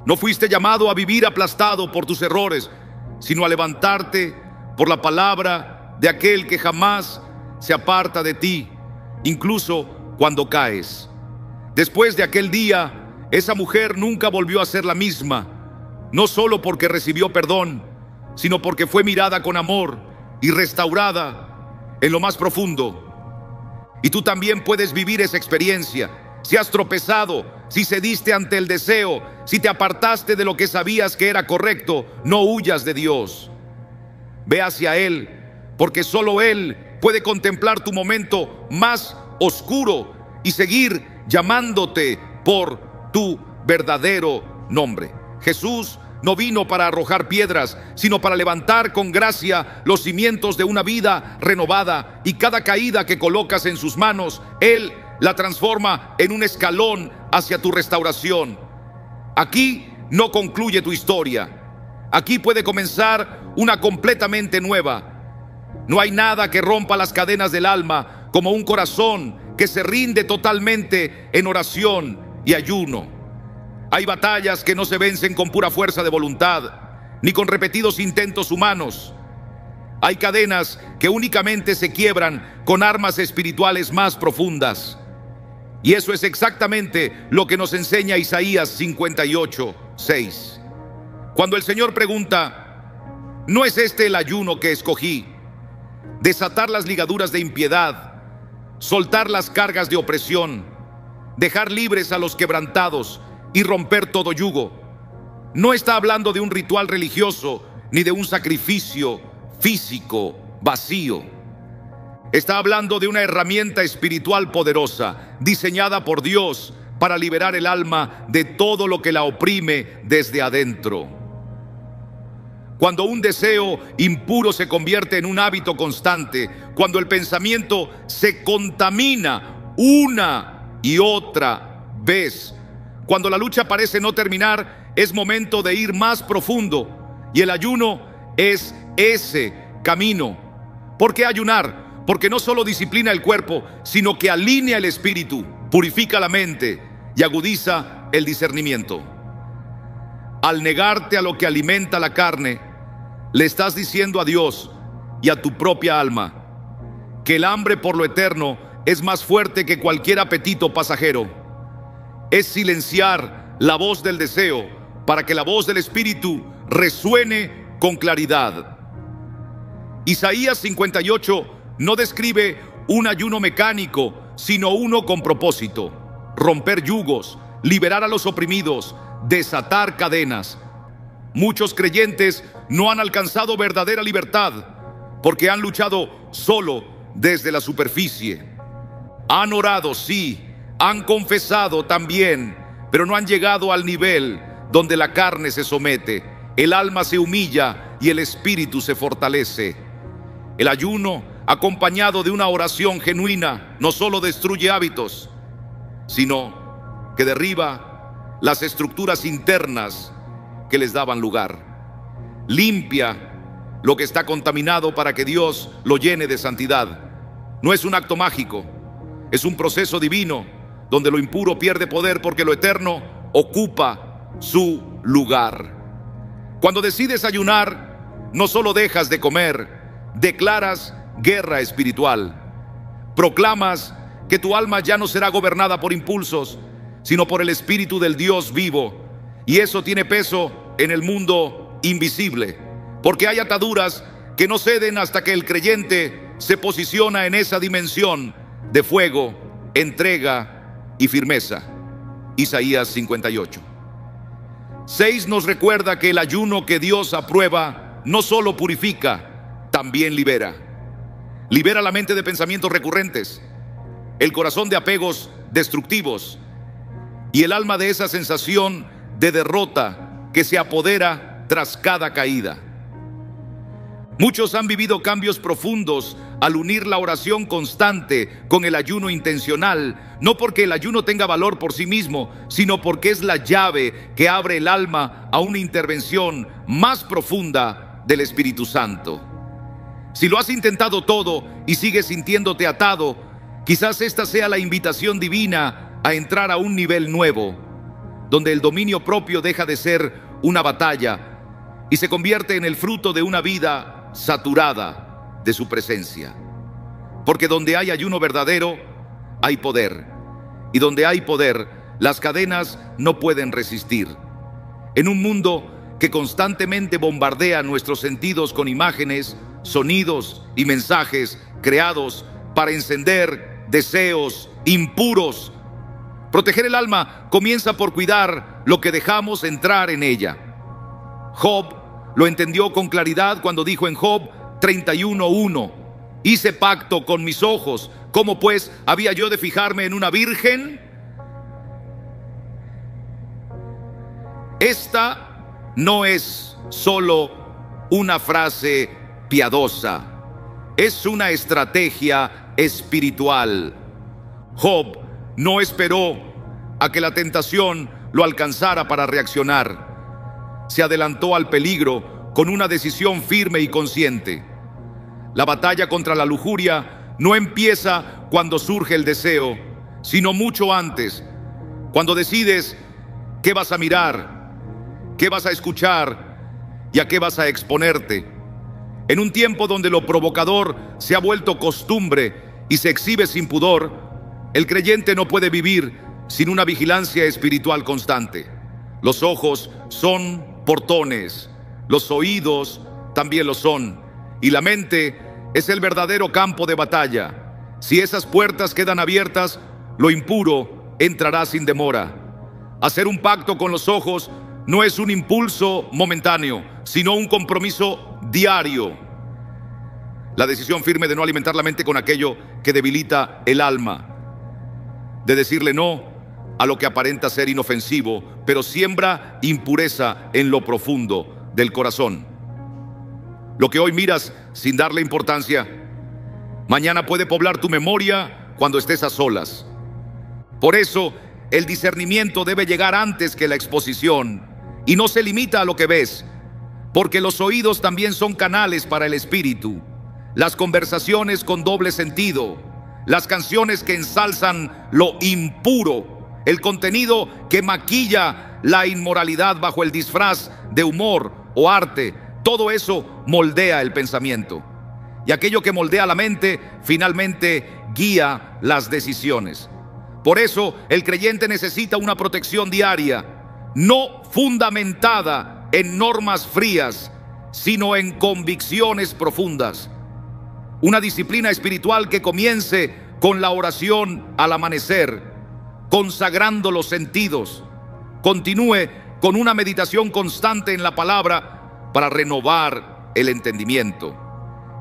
No fuiste llamado a vivir aplastado por tus errores, sino a levantarte por la palabra de aquel que jamás se aparta de ti, incluso cuando caes. Después de aquel día, esa mujer nunca volvió a ser la misma, no solo porque recibió perdón, sino porque fue mirada con amor y restaurada en lo más profundo. Y tú también puedes vivir esa experiencia. Si has tropezado, si cediste ante el deseo, si te apartaste de lo que sabías que era correcto, no huyas de Dios. Ve hacia Él, porque solo Él puede contemplar tu momento más oscuro y seguir llamándote por tu verdadero nombre. Jesús no vino para arrojar piedras, sino para levantar con gracia los cimientos de una vida renovada, y cada caída que colocas en sus manos, Él la transforma en un escalón hacia tu restauración. Aquí no concluye tu historia. Aquí puede comenzar una completamente nueva. No hay nada que rompa las cadenas del alma como un corazón que se rinde totalmente en oración y ayuno. Hay batallas que no se vencen con pura fuerza de voluntad, ni con repetidos intentos humanos. Hay cadenas que únicamente se quiebran con armas espirituales más profundas. Y eso es exactamente lo que nos enseña Isaías 58:6. Cuando el Señor pregunta: ¿no es este el ayuno que escogí? Desatar las ligaduras de impiedad, soltar las cargas de opresión, dejar libres a los quebrantados y romper todo yugo. No está hablando de un ritual religioso ni de un sacrificio físico vacío. Está hablando de una herramienta espiritual poderosa, diseñada por Dios para liberar el alma de todo lo que la oprime desde adentro. Cuando un deseo impuro se convierte en un hábito constante, cuando el pensamiento se contamina una y otra vez, cuando la lucha parece no terminar, es momento de ir más profundo, y el ayuno es ese camino. ¿Por qué ayunar? Porque no solo disciplina el cuerpo, sino que alinea el espíritu, purifica la mente y agudiza el discernimiento. Al negarte a lo que alimenta la carne, le estás diciendo a Dios y a tu propia alma que el hambre por lo eterno es más fuerte que cualquier apetito pasajero. Es silenciar la voz del deseo para que la voz del espíritu resuene con claridad. Isaías 58 no describe un ayuno mecánico, sino uno con propósito: romper yugos, liberar a los oprimidos, desatar cadenas. Muchos creyentes no han alcanzado verdadera libertad porque han luchado solo desde la superficie. Han orado, sí, han confesado también, pero no han llegado al nivel donde la carne se somete, el alma se humilla y el espíritu se fortalece. El ayuno, acompañado de una oración genuina, no solo destruye hábitos, sino que derriba las estructuras internas que les daban lugar. Limpia lo que está contaminado para que Dios lo llene de santidad. No es un acto mágico, es un proceso divino donde lo impuro pierde poder porque lo eterno ocupa su lugar. Cuando decides ayunar, no solo dejas de comer, declaras guerra espiritual. Proclamas que tu alma ya no será gobernada por impulsos, sino por el Espíritu del Dios vivo. Y eso tiene peso en el mundo invisible, porque hay ataduras que no ceden hasta que el creyente se posiciona en esa dimensión de fuego, entrega y firmeza. Isaías 58:6 nos recuerda que el ayuno que Dios aprueba no solo purifica, también libera. Libera la mente de pensamientos recurrentes, el corazón de apegos destructivos y el alma de esa sensación de derrota que se apodera tras cada caída. Muchos han vivido cambios profundos al unir la oración constante con el ayuno intencional, no porque el ayuno tenga valor por sí mismo, sino porque es la llave que abre el alma a una intervención más profunda del Espíritu Santo. Si lo has intentado todo y sigues sintiéndote atado, quizás esta sea la invitación divina a entrar a un nivel nuevo, donde el dominio propio deja de ser una batalla y se convierte en el fruto de una vida saturada de su presencia. Porque donde hay ayuno verdadero, hay poder. Y donde hay poder, las cadenas no pueden resistir. En un mundo que constantemente bombardea nuestros sentidos con imágenes, sonidos y mensajes creados para encender deseos impuros, proteger el alma comienza por cuidar lo que dejamos entrar en ella. Job lo entendió con claridad cuando dijo en Job 31:1: hice pacto con mis ojos, ¿cómo pues había yo de fijarme en una virgen? Esta no es solo una frase piadosa, es una estrategia espiritual. Job no esperó a que la tentación lo alcanzara para reaccionar. Se adelantó al peligro con una decisión firme y consciente. La batalla contra la lujuria no empieza cuando surge el deseo, sino mucho antes, cuando decides qué vas a mirar, qué vas a escuchar y a qué vas a exponerte. En un tiempo donde lo provocador se ha vuelto costumbre y se exhibe sin pudor, el creyente no puede vivir sin una vigilancia espiritual constante. Los ojos son portones, los oídos también lo son, y la mente es el verdadero campo de batalla. Si esas puertas quedan abiertas, lo impuro entrará sin demora. Hacer un pacto con los ojos no es un impulso momentáneo, sino un compromiso diario. La decisión firme de no alimentar la mente con aquello que debilita el alma, de decirle no a lo que aparenta ser inofensivo, pero siembra impureza en lo profundo del corazón. Lo que hoy miras sin darle importancia, mañana puede poblar tu memoria cuando estés a solas. Por eso, el discernimiento debe llegar antes que la exposición, y no se limita a lo que ves, porque los oídos también son canales para el espíritu. Las conversaciones con doble sentido, las canciones que ensalzan lo impuro, el contenido que maquilla la inmoralidad bajo el disfraz de humor o arte, todo eso moldea el pensamiento. Y aquello que moldea la mente finalmente guía las decisiones. Por eso el creyente necesita una protección diaria, no fundamentada en normas frías, sino en convicciones profundas. Una disciplina espiritual que comience con la oración al amanecer, consagrando los sentidos, continúe con una meditación constante en la palabra para renovar el entendimiento,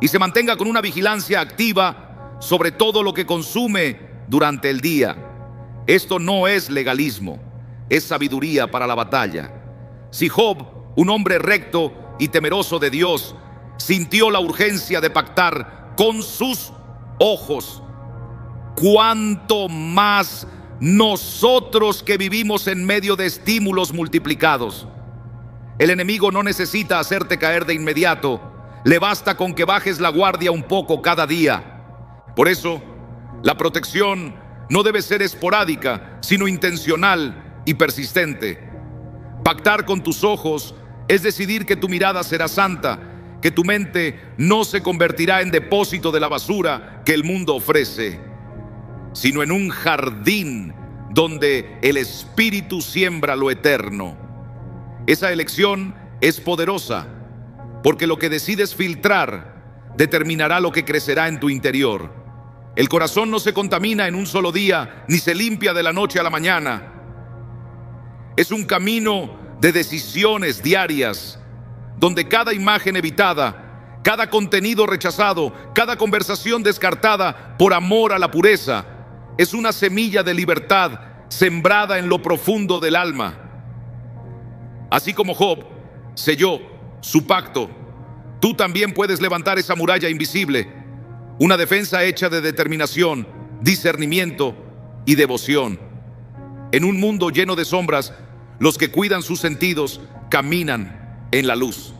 y se mantenga con una vigilancia activa sobre todo lo que consume durante el día. Esto no es legalismo, es sabiduría para la batalla. Si Job, un hombre recto y temeroso de Dios, sintió la urgencia de pactar con sus ojos, ¿cuánto más nosotros que vivimos en medio de estímulos multiplicados? El enemigo no necesita hacerte caer de inmediato, le basta con que bajes la guardia un poco cada día. Por eso, la protección no debe ser esporádica, sino intencional y persistente. Pactar con tus ojos es decidir que tu mirada será santa, que tu mente no se convertirá en depósito de la basura que el mundo ofrece, sino en un jardín donde el Espíritu siembra lo eterno. Esa elección es poderosa, porque lo que decides filtrar determinará lo que crecerá en tu interior. El corazón no se contamina en un solo día, ni se limpia de la noche a la mañana. Es un camino de decisiones diarias, donde cada imagen evitada, cada contenido rechazado, cada conversación descartada por amor a la pureza, es una semilla de libertad sembrada en lo profundo del alma. Así como Job selló su pacto Tú también puedes levantar esa muralla invisible, una defensa hecha de determinación, discernimiento y devoción. En un mundo lleno de sombras, los que cuidan sus sentidos caminan en la luz.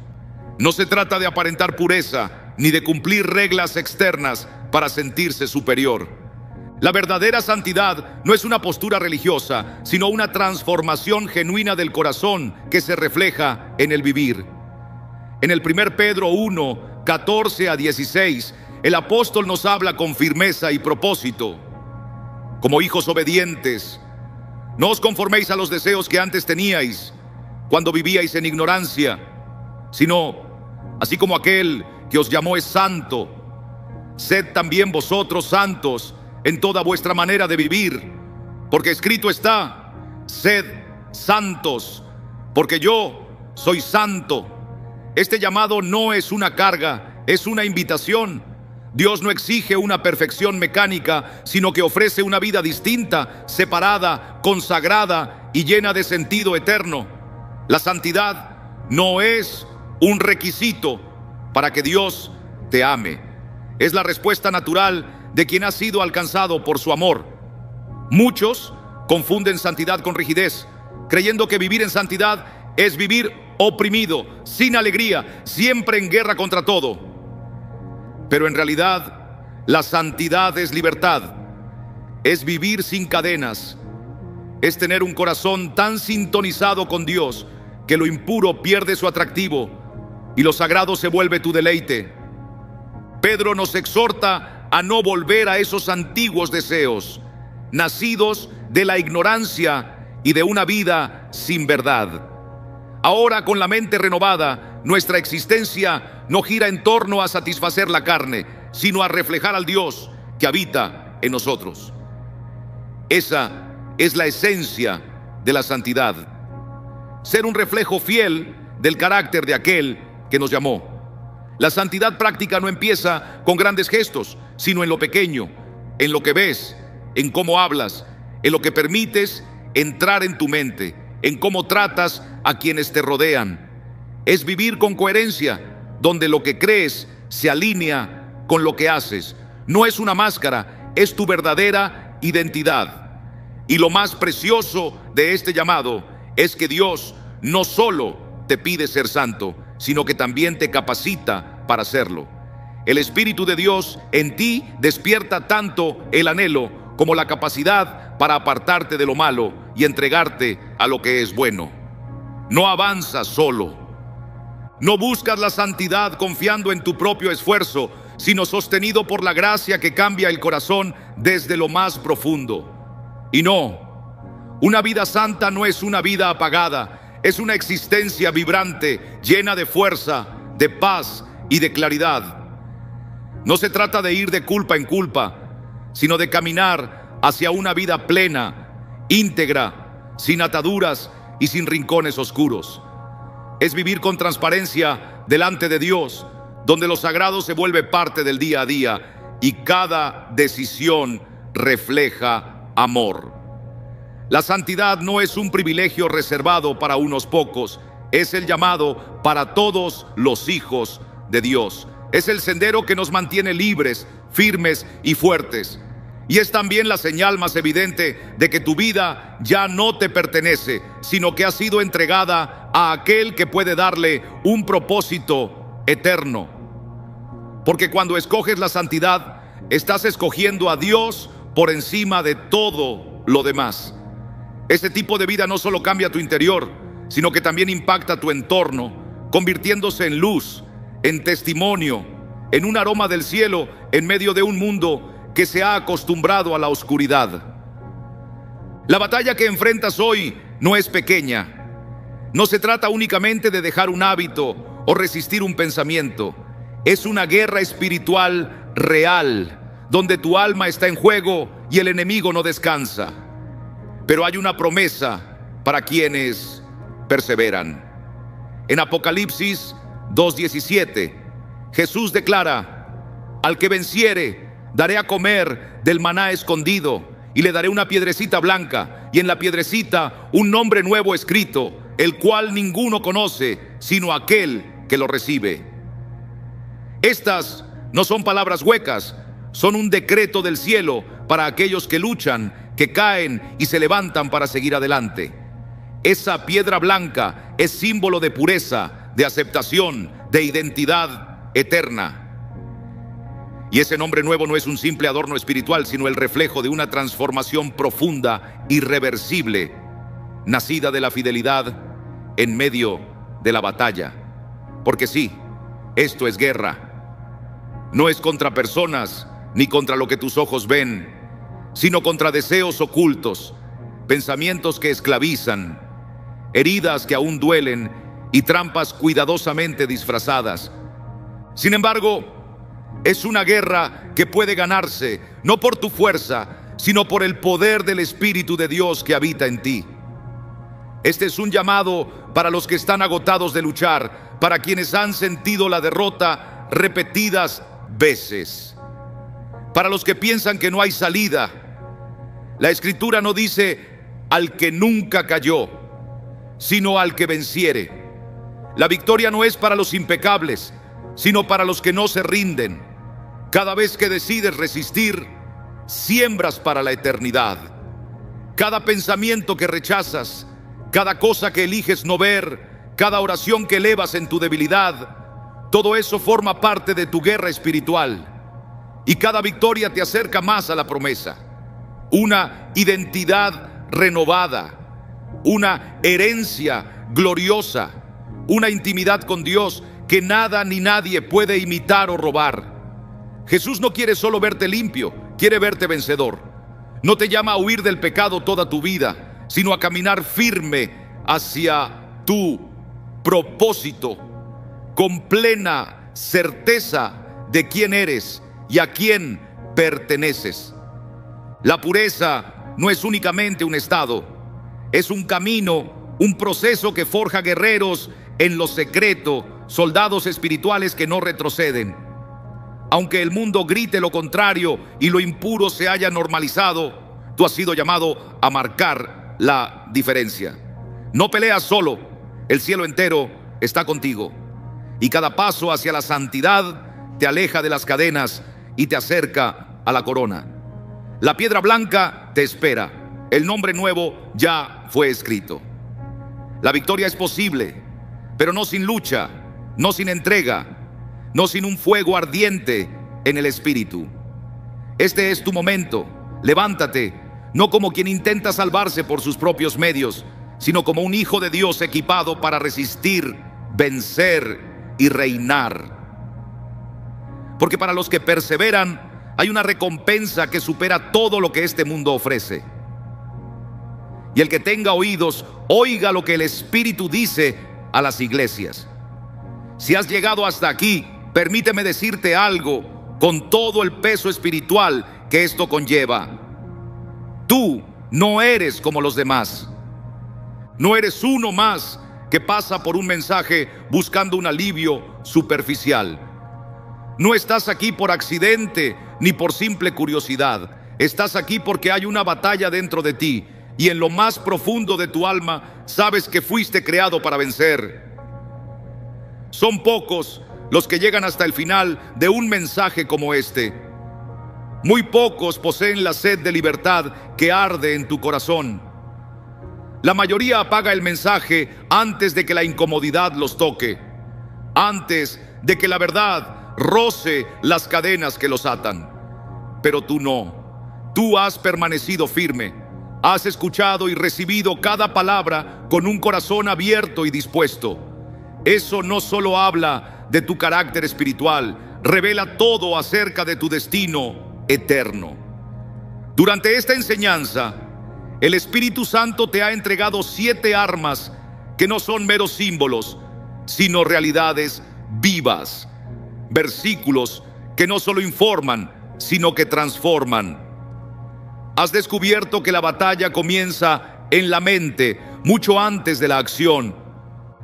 No se trata de aparentar pureza ni de cumplir reglas externas para sentirse superior. La verdadera santidad no es una postura religiosa, sino una transformación genuina del corazón que se refleja en el vivir. En el 1 Pedro 1, 14 a 16, el apóstol nos habla con firmeza y propósito. Como hijos obedientes, no os conforméis a los deseos que antes teníais cuando vivíais en ignorancia, sino, así como aquel que os llamó es santo, sed también vosotros santos en toda vuestra manera de vivir, porque escrito está: sed santos, porque yo soy santo. Este llamado no es una carga, es una invitación. Dios no exige una perfección mecánica, sino que ofrece una vida distinta, separada, consagrada y llena de sentido eterno. La santidad no es un requisito para que Dios te ame. Es la respuesta natural de quien ha sido alcanzado por su amor. Muchos confunden santidad con rigidez, creyendo que vivir en santidad es vivir oprimido, sin alegría, siempre en guerra contra todo. Pero en realidad, la santidad es libertad, es vivir sin cadenas, es tener un corazón tan sintonizado con Dios que lo impuro pierde su atractivo y lo sagrado se vuelve tu deleite. Pedro nos exhorta a no volver a esos antiguos deseos, nacidos de la ignorancia y de una vida sin verdad. Ahora, con la mente renovada, nuestra existencia no gira en torno a satisfacer la carne, sino a reflejar al Dios que habita en nosotros. Esa es la esencia de la santidad. Ser un reflejo fiel del carácter de aquel que nos llamó. La santidad práctica no empieza con grandes gestos, sino en lo pequeño, en lo que ves, en cómo hablas, en lo que permites entrar en tu mente, en cómo tratas a quienes te rodean. Es vivir con coherencia, donde lo que crees se alinea con lo que haces. No es una máscara, es tu verdadera identidad. Y lo más precioso de este llamado es que Dios no solo te pide ser santo, sino que también te capacita para hacerlo. El Espíritu de Dios en ti despierta tanto el anhelo como la capacidad para apartarte de lo malo y entregarte a lo que es bueno. No avanzas solo. No buscas la santidad confiando en tu propio esfuerzo, sino sostenido por la gracia que cambia el corazón desde lo más profundo. Y no, una vida santa no es una vida apagada, es una existencia vibrante, llena de fuerza, de paz y de claridad. No se trata de ir de culpa en culpa, sino de caminar hacia una vida plena, íntegra, sin ataduras y sin rincones oscuros. Es vivir con transparencia delante de Dios, donde lo sagrado se vuelve parte del día a día y cada decisión refleja amor. La santidad no es un privilegio reservado para unos pocos, es el llamado para todos los hijos de Dios. Es el sendero que nos mantiene libres, firmes y fuertes. Y es también la señal más evidente de que tu vida ya no te pertenece, sino que ha sido entregada a aquel que puede darle un propósito eterno. Porque cuando escoges la santidad, estás escogiendo a Dios por encima de todo lo demás. Ese tipo de vida no solo cambia tu interior, sino que también impacta tu entorno, convirtiéndose en luz, en testimonio, en un aroma del cielo en medio de un mundo que se ha acostumbrado a la oscuridad. La batalla que enfrentas hoy no es pequeña. No se trata únicamente de dejar un hábito o resistir un pensamiento. Es una guerra espiritual real, donde tu alma está en juego y el enemigo no descansa. Pero hay una promesa para quienes perseveran. En Apocalipsis 2:17, Jesús declara: al que venciere, daré a comer del maná escondido, y le daré una piedrecita blanca, y en la piedrecita un nombre nuevo escrito, el cual ninguno conoce, sino aquel que lo recibe. Estas no son palabras huecas, son un decreto del cielo para aquellos que luchan, que caen y se levantan para seguir adelante. Esa piedra blanca es símbolo de pureza, de aceptación, de identidad eterna. Y ese nombre nuevo no es un simple adorno espiritual, sino el reflejo de una transformación profunda, irreversible, nacida de la fidelidad en medio de la batalla. Porque sí, esto es guerra. No es contra personas ni contra lo que tus ojos ven, sino contra deseos ocultos, pensamientos que esclavizan, heridas que aún duelen y trampas cuidadosamente disfrazadas. Sin embargo, es una guerra que puede ganarse no por tu fuerza, sino por el poder del Espíritu de Dios que habita en ti. Este es un llamado para los que están agotados de luchar, para quienes han sentido la derrota repetidas veces, para los que piensan que no hay salida. La Escritura no dice al que nunca cayó, sino al que venciere. La victoria no es para los impecables, sino para los que no se rinden. Cada vez que decides resistir, siembras para la eternidad. Cada pensamiento que rechazas, cada cosa que eliges no ver, cada oración que elevas en tu debilidad, todo eso forma parte de tu guerra espiritual. Y cada victoria te acerca más a la promesa. Una identidad renovada, una herencia gloriosa, una intimidad con Dios que nada ni nadie puede imitar o robar. Jesús no quiere solo verte limpio, quiere verte vencedor. No te llama a huir del pecado toda tu vida, sino a caminar firme hacia tu propósito, con plena certeza de quién eres y a quién perteneces. La pureza no es únicamente un estado, es un camino, un proceso que forja guerreros en lo secreto, soldados espirituales que no retroceden. Aunque el mundo grite lo contrario y lo impuro se haya normalizado, tú has sido llamado a marcar la diferencia. No peleas solo, el cielo entero está contigo. Y cada paso hacia la santidad te aleja de las cadenas y te acerca a la corona. La piedra blanca te espera, el nombre nuevo ya fue escrito. La victoria es posible, pero no sin lucha, no sin entrega, no sin un fuego ardiente en el espíritu. Este es tu momento. Levántate, no como quien intenta salvarse por sus propios medios, sino como un hijo de Dios equipado para resistir, vencer y reinar. Porque para los que perseveran hay una recompensa que supera todo lo que este mundo ofrece. Y el que tenga oídos, oiga lo que el Espíritu dice a las iglesias. Si has llegado hasta aquí, permíteme decirte algo con todo el peso espiritual que esto conlleva. Tú no eres como los demás. No eres uno más que pasa por un mensaje buscando un alivio superficial. No estás aquí por accidente ni por simple curiosidad. Estás aquí porque hay una batalla dentro de ti y en lo más profundo de tu alma sabes que fuiste creado para vencer. Son pocos los que llegan hasta el final de un mensaje como este. Muy pocos poseen la sed de libertad que arde en tu corazón. La mayoría apaga el mensaje antes de que la incomodidad los toque, antes de que la verdad roce las cadenas que los atan. Pero tú no. Tú has permanecido firme. Has escuchado y recibido cada palabra con un corazón abierto y dispuesto. Eso no solo habla de tu carácter espiritual, revela todo acerca de tu destino eterno. Durante esta enseñanza, el Espíritu Santo te ha entregado 7 armas que no son meros símbolos, sino realidades vivas. Versículos que no solo informan, sino que transforman. Has descubierto que la batalla comienza en la mente, mucho antes de la acción.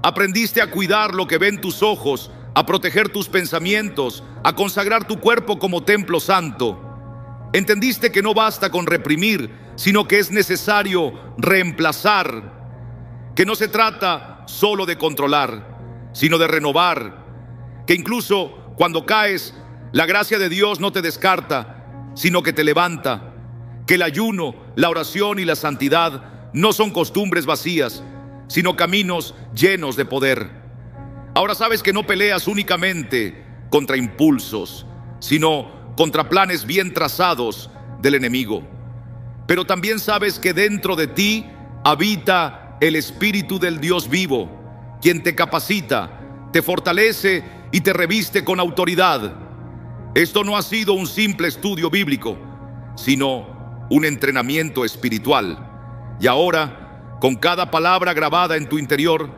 Aprendiste a cuidar lo que ven tus ojos, a proteger tus pensamientos, a consagrar tu cuerpo como templo santo. Entendiste que no basta con reprimir, sino que es necesario reemplazar, que no se trata solo de controlar, sino de renovar, que incluso cuando caes, la gracia de Dios no te descarta, sino que te levanta. Que el ayuno, la oración y la santidad no son costumbres vacías, sino caminos llenos de poder. Ahora sabes que no peleas únicamente contra impulsos, sino contra planes bien trazados del enemigo. Pero también sabes que dentro de ti habita el Espíritu del Dios vivo, quien te capacita, te fortalece y te reviste con autoridad. Esto no ha sido un simple estudio bíblico, sino un entrenamiento espiritual. Y ahora, con cada palabra grabada en tu interior,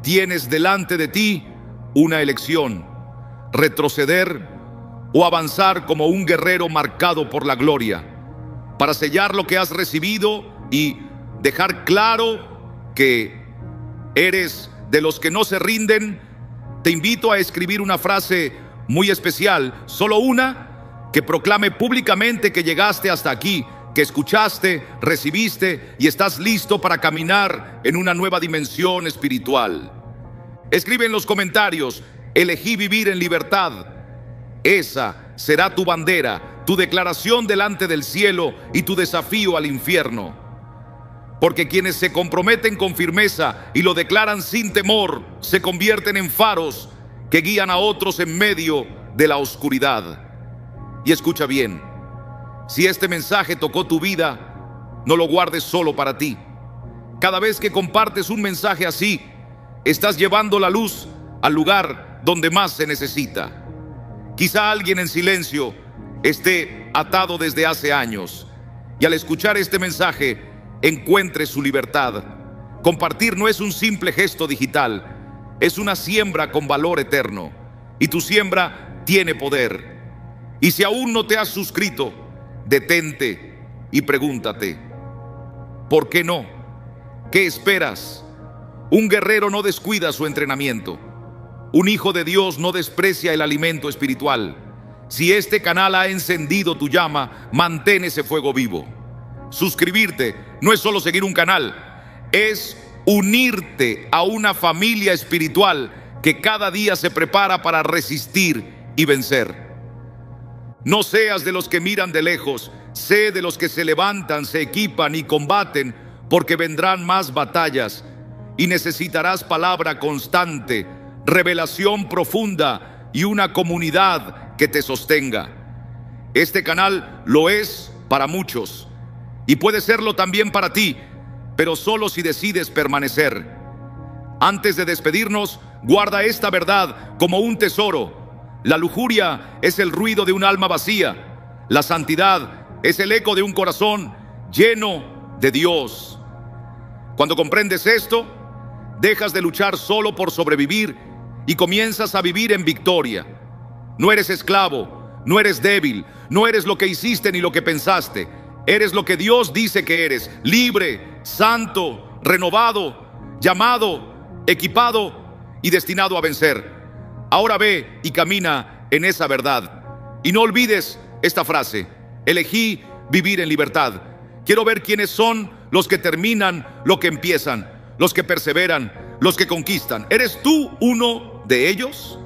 tienes delante de ti una elección: retroceder o avanzar como un guerrero marcado por la gloria, para sellar lo que has recibido y dejar claro que eres de los que no se rinden. Te invito a escribir una frase muy especial, solo una, que proclame públicamente que llegaste hasta aquí, que escuchaste, recibiste y estás listo para caminar en una nueva dimensión espiritual. Escribe en los comentarios: elegí vivir en libertad. Esa será tu bandera, tu declaración delante del cielo y tu desafío al infierno. Porque quienes se comprometen con firmeza y lo declaran sin temor, se convierten en faros que guían a otros en medio de la oscuridad. Y escucha bien, si este mensaje tocó tu vida, no lo guardes solo para ti. Cada vez que compartes un mensaje así, estás llevando la luz al lugar donde más se necesita. Quizá alguien en silencio esté atado desde hace años y al escuchar este mensaje encuentre su libertad. Compartir no es un simple gesto digital, es una siembra con valor eterno, y tu siembra tiene poder. Y si aún no te has suscrito, detente y pregúntate: ¿por qué no? ¿Qué esperas? Un guerrero no descuida su entrenamiento. Un hijo de Dios no desprecia el alimento espiritual. Si este canal ha encendido tu llama, mantén ese fuego vivo. Suscribirte no es solo seguir un canal, es unirte a una familia espiritual que cada día se prepara para resistir y vencer. No seas de los que miran de lejos, sé de los que se levantan, se equipan y combaten, porque vendrán más batallas y necesitarás palabra constante, revelación profunda y una comunidad que te sostenga. Este canal lo es para muchos y puede serlo también para ti, pero solo si decides permanecer. Antes de despedirnos, guarda esta verdad como un tesoro: la lujuria es el ruido de un alma vacía, la santidad es el eco de un corazón lleno de Dios. Cuando comprendes esto, dejas de luchar solo por sobrevivir y comienzas a vivir en victoria. No eres esclavo, no eres débil, no eres lo que hiciste ni lo que pensaste. Eres lo que Dios dice que eres: libre, santo, renovado, llamado, equipado y destinado a vencer. Ahora ve y camina en esa verdad. Y no olvides esta frase: elegí vivir en libertad. Quiero ver quiénes son los que terminan lo que empiezan, los que perseveran, los que conquistan. ¿Eres tú uno de ellos?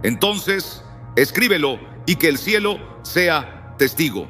Entonces, escríbelo y que el cielo sea testigo.